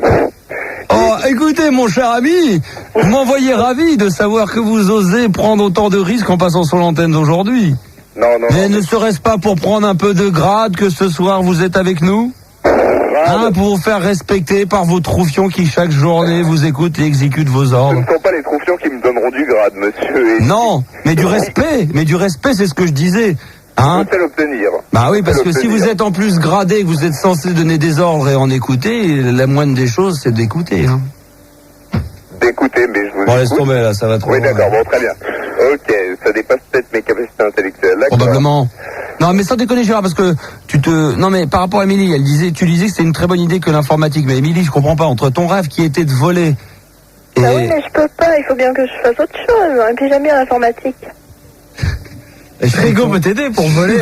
Oh, écoutez, mon cher ami, vous m'envoyez ravi de savoir que vous osez prendre autant de risques en passant sur l'antenne d'aujourd'hui. Non. Mais ne serait-ce pas pour prendre un peu de grade que ce soir vous êtes avec nous ? Pour vous faire respecter par vos troufions qui chaque journée vous écoutent et exécutent vos ordres. Ce ne sont pas les troufions qui me donneront du grade, monsieur. Non, mais du respect, c'est ce que je disais. Hein? Je sais l'obtenir. Bah oui, parce que si vous êtes en plus gradé, que vous êtes censé donner des ordres et en écouter, la moindre des choses, c'est d'écouter. Hein. D'écouter, mais je vous bon, laisse tomber là, ça va trop. Oui, d'accord, bon, très bien. Ok, ça dépasse peut-être mes capacités intellectuelles. D'accord. Probablement. Non, mais sans déconner, Gérard, parce que non, mais par rapport à Émilie, tu disais que c'était une très bonne idée que l'informatique. Mais Émilie, je comprends pas, entre ton rêve qui était de voler et... Ah oui, mais je peux pas, il faut bien que je fasse autre chose. Et puis j'aime bien l'informatique. Frigo peut t'aider pour voler.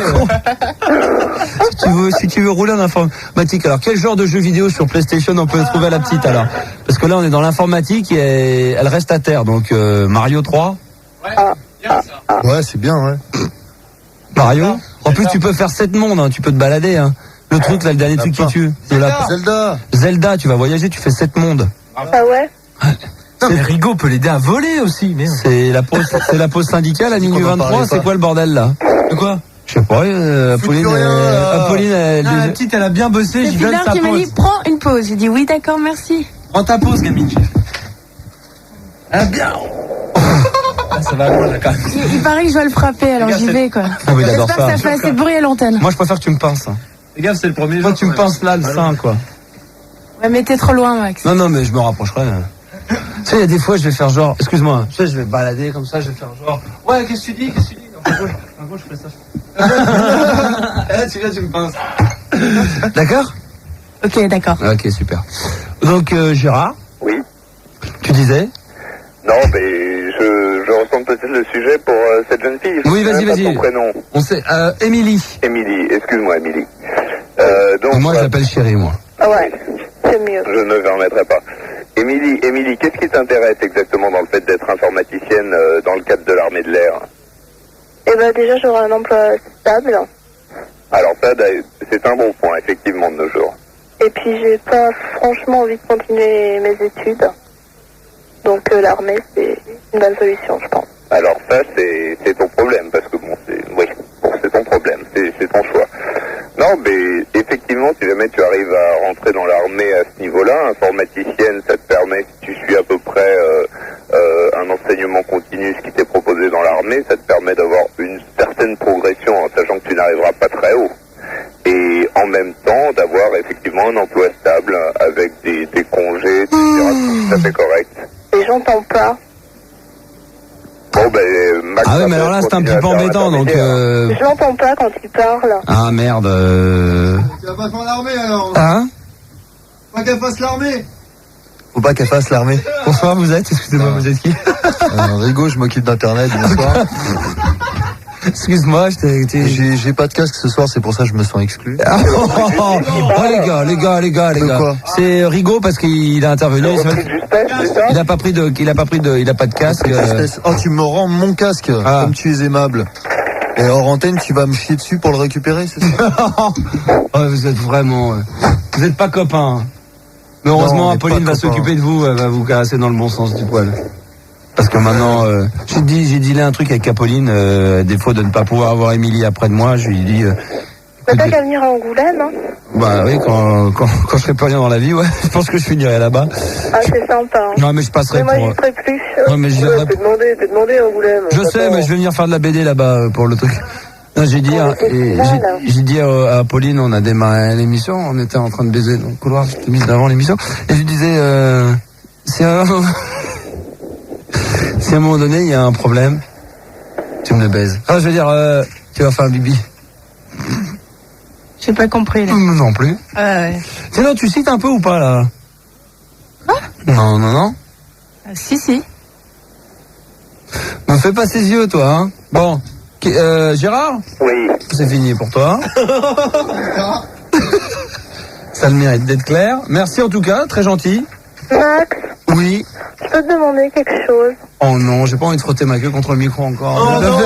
si tu veux rouler en informatique. Alors, quel genre de jeu vidéo sur PlayStation on peut trouver à la petite alors? Parce que là, on est dans l'informatique et elle reste à terre. Donc, Mario 3. Ouais, c'est bien, ouais. Mario. En plus, tu peux faire 7 mondes, hein. Tu peux te balader, hein. Le truc, là, le dernier truc qui tue. Zelda, tu vas voyager, tu fais 7 mondes. Ah ouais? Non, mais Rigaud peut l'aider à voler aussi, merde. C'est la pause syndicale à minuit 23, c'est quoi le bordel là? De quoi? Je sais pas, Apolline, la petite, elle a bien bossé, je donne sa pause. C'est qui m'a dit, prends une pause. J'ai dit, oui, d'accord, merci. Prends ta pause, gamine. Ah, bien. Ça va loin, là, quand même. Il paraît que je dois le frapper, alors j'y vais, quoi. Ah oui, j'adore ça. J'espère que ça fait assez de bruit à l'antenne. Moi, je préfère que tu me pinces. Les gars, c'est le premier jour. Moi, tu me pinces là, le sein, quoi. Ouais, mais t'es trop loin, Max. Non, mais je me rapprocherai. Tu sais, il y a des fois, je vais faire genre, excuse-moi, tu sais, je vais balader comme ça, je vais faire genre, ouais, qu'est-ce que tu dis? En gros, je fais ça. Là, tu viens, tu me pinces. D'accord? Ok, d'accord. Ok, super. Donc, Gérard? Oui. Tu disais? Non, mais je ressens peut-être le sujet pour cette jeune fille. Oui, vas-y. Son prénom. On sait, Émilie. Émilie, excuse-moi, Émilie. Donc, moi, je l'appelle chérie, moi. Ah ouais, c'est mieux. Je ne me permettrai pas. Émilie, qu'est-ce qui t'intéresse exactement dans le fait d'être informaticienne dans le cadre de l'armée de l'air? Eh ben déjà, j'aurai un emploi stable. Alors ça, c'est un bon point, effectivement, de nos jours. Et puis, j'ai pas franchement envie de continuer mes études. Donc l'armée, c'est une bonne solution, je pense. Alors ça, c'est ton problème, parce que c'est ton problème, c'est ton choix. Non, mais effectivement, si jamais tu arrives à rentrer dans l'armée à ce niveau-là, informaticienne, ça te permet, si tu suis à peu près un enseignement continu, ce qui t'est proposé dans l'armée, ça te permet d'avoir une certaine progression, en sachant que tu n'arriveras pas très haut. Et en même temps, d'avoir effectivement un emploi stable, avec des congés, etc., tout à fait correct. Et j'entends pas. Bon, Max, ah oui, mais alors là, c'est un petit peu embêtant, donc... Je l'entends pas quand il parle. Ah, merde, Tu vas pas faire l'armée, alors? Hein? Faut pas qu'elle fasse l'armée. Faut pas qu'elle fasse l'armée. Bonsoir, vous êtes? Excusez-moi, vous êtes qui? Rigaud, je m'occupe d'Internet, bonsoir. Excuse-moi, j'ai pas de casque ce soir, c'est pour ça que je me sens exclu. Oh, les gars. C'est Rigaud parce qu'il a intervenu. Il a pas de casque. Oh, tu me rends mon casque, comme tu es aimable. Et hors antenne, tu vas me chier dessus pour le récupérer, c'est ça? Ouais, vous êtes vraiment... vous êtes pas copains. Mais heureusement, Apolline va s'occuper de vous, elle va vous caresser dans le bon sens du poil. Parce que maintenant, j'ai dit un truc avec Apolline, des fois de ne pas pouvoir avoir Émilie après de moi, je lui ai dit... T'as pas qu'à venir à Angoulême, hein? Bah oui, quand je serai pas rien dans la vie, ouais, je pense que je finirai là-bas. Ah, c'est sympa. Hein. Non, mais je passerai mais moi, j'y serai plus. Ouais, mais t'es demandé à Angoulême. Je sais, mais je vais venir faire de la BD là-bas pour le truc. Non, j'ai dit à Apolline, on a démarré l'émission, on était en train de baiser dans le couloir, je t'ai mis avant l'émission, et je lui disais, si à un moment donné, il y a un problème, tu me le baises. Ah, je veux dire, tu vas faire un bibi. J'ai pas compris, là. Non plus. Ouais. Sinon, tu cites un peu ou pas, là? Quoi? Non. Si. Me fais pas ses yeux, toi, hein. Bon. Gérard? Oui. C'est fini pour toi. Ça le mérite d'être clair. Merci en tout cas, très gentil. Max? Oui. Je peux te demander quelque chose? Oh non, j'ai pas envie de frotter ma queue contre le micro encore. Oh non.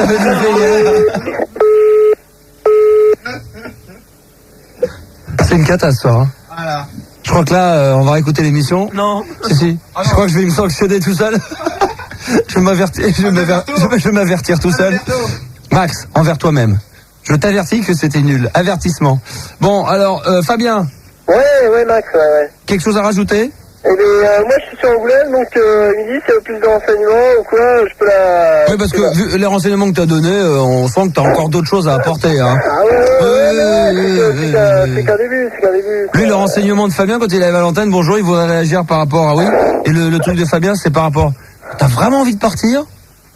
C'est une catastrophe. Hein. Voilà. Je crois que là, on va réécouter l'émission. Non. Si. Je crois que je vais me sanctionner tout seul. Je vais m'avertir tout seul. Max, envers toi-même. Je t'avertis que c'était nul. Avertissement. Bon, alors, Fabien. Ouais, Max, ouais. Quelque chose à rajouter? Eh bien, moi je suis sur Angoulême, donc il me dit s'il y a plus de renseignements ou quoi, je peux la... Oui, parce que vu les renseignements que tu as donnés, on sent que tu as encore d'autres choses à apporter. Hein. Ah ouais, c'est qu'un début. Lui, le renseignement de Fabien, quand il est à l'antenne, bonjour, il voudrait réagir par rapport à oui. Et le truc de Fabien, c'est par rapport... T'as vraiment envie de partir?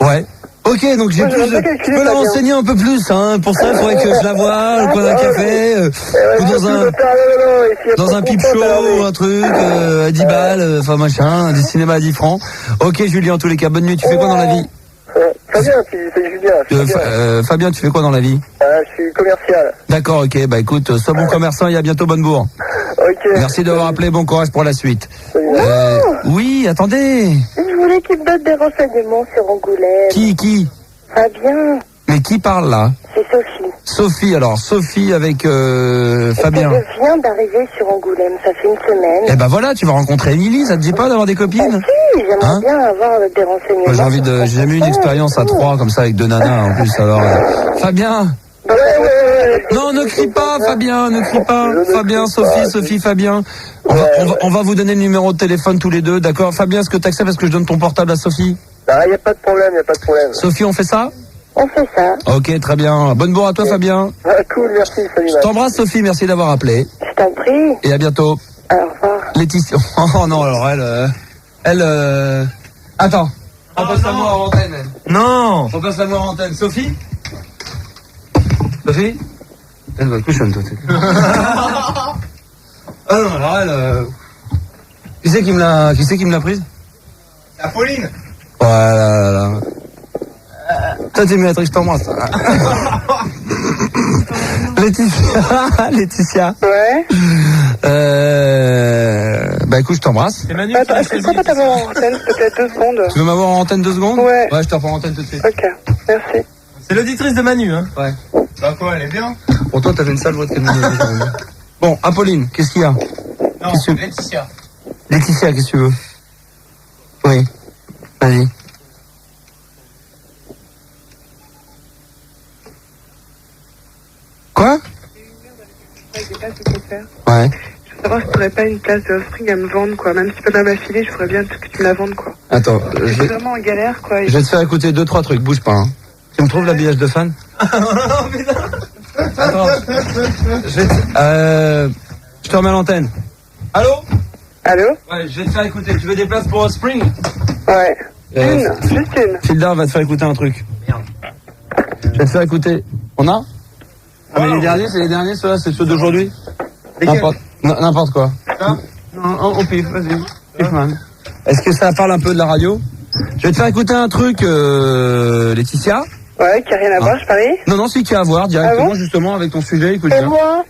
Ouais. Ok, donc j'ai plus. Je peux la renseigner un peu plus, hein. Pour ça, il faudrait que je la voie, au coin d'un café, ou dans un pipe show, ou un truc, à 10 balles, enfin machin, des cinémas à 10 francs. Ok, Julien, en tous les cas, bonne nuit. Tu fais quoi dans la vie? Fabien, c'est Julien. Fabien, tu fais quoi dans la vie? Je suis commercial. D'accord, ok, bah écoute, sois bon commerçant et à bientôt, bonne bourre. Ok. Merci d'avoir appelé, bon courage pour la suite. Oui, attendez. Je voulais qu'il me donne des renseignements sur Angoulême. Qui? Fabien. Mais qui parle là? C'est Sophie. Sophie, alors Sophie avec Fabien. Je viens d'arriver sur Angoulême, ça fait une semaine. Eh ben voilà, tu vas rencontrer Émilie, ça te dit pas d'avoir des copines? Si, j'aimerais bien avoir des renseignements. Moi, j'ai jamais eu une expérience à 3 comme ça avec 2 nanas en plus, alors. Fabien. Non, ne crie pas, Fabien, ne crie pas. Fabien, Sophie, Fabien. On va vous donner le numéro de téléphone tous les deux, d'accord? Fabien, est-ce que tu acceptes? Est-ce que je donne ton portable à Sophie? Ah, y a pas de problème. Sophie, on fait ça? On fait ça. Ok, très bien. Bonne bourre à toi, Fabien. Ah, cool, merci, salut. Je t'embrasse, Sophie, merci d'avoir appelé. Je t'en prie. Et à bientôt. Au revoir. Laetitia. Oh non, alors elle... Attends. On passe la moi en antenne. Non. On passe la moi en antenne. Sophie? Elle va coucher, toi. Ah non, alors elle... Qui c'est qui me l'a prise? Apolline. Voilà. Toi, t'es mieux, je t'embrasse. Laetitia. Ouais. Bah écoute, je t'embrasse. Attends, est-ce que je peux pas t'avoir en antenne, peut-être 2 secondes? Tu veux m'avoir en antenne 2 secondes? Ouais. Ouais, je te reprends en antenne tout de suite. Ok, merci. C'est l'auditrice de Manu, hein? Ouais. Bah quoi, elle est bien? Pour toi, t'avais une sale voix de cabinet. Bon, Apolline, qu'est-ce qu'il y a? Non, Laetitia. Laetitia, qu'est-ce que tu veux? Oui. Vas-y. Quoi? Ouais. Je veux savoir si tu n'aurais pas une place de Offspring à me vendre, quoi. Même si tu peux pas m'affiler, je ferais bien que tu me la vendes, quoi. Attends, je suis vraiment en galère, quoi. Je vais te faire écouter 2-3 trucs, bouge pas, hein. Tu me trouves l'habillage de fan? Non, putain. Attends. Je te remets à l'antenne. Allô? Ouais, je vais te faire écouter. Tu veux des places pour Offspring? Ouais. Juste une. Fildar va te faire écouter un truc. Merde. Je vais te faire écouter. On a? Ah, mais les derniers, c'est les derniers, ceux-là, c'est ceux d'aujourd'hui? N'importe quoi. Non, on pif, vas-y. Pif, man. Est-ce que ça parle un peu de la radio? Je vais te faire écouter un truc, Laetitia. Ouais, qui a rien à voir, je parie. Non, si, qui a à voir directement, justement, avec ton sujet. Écoute Et bien. moi?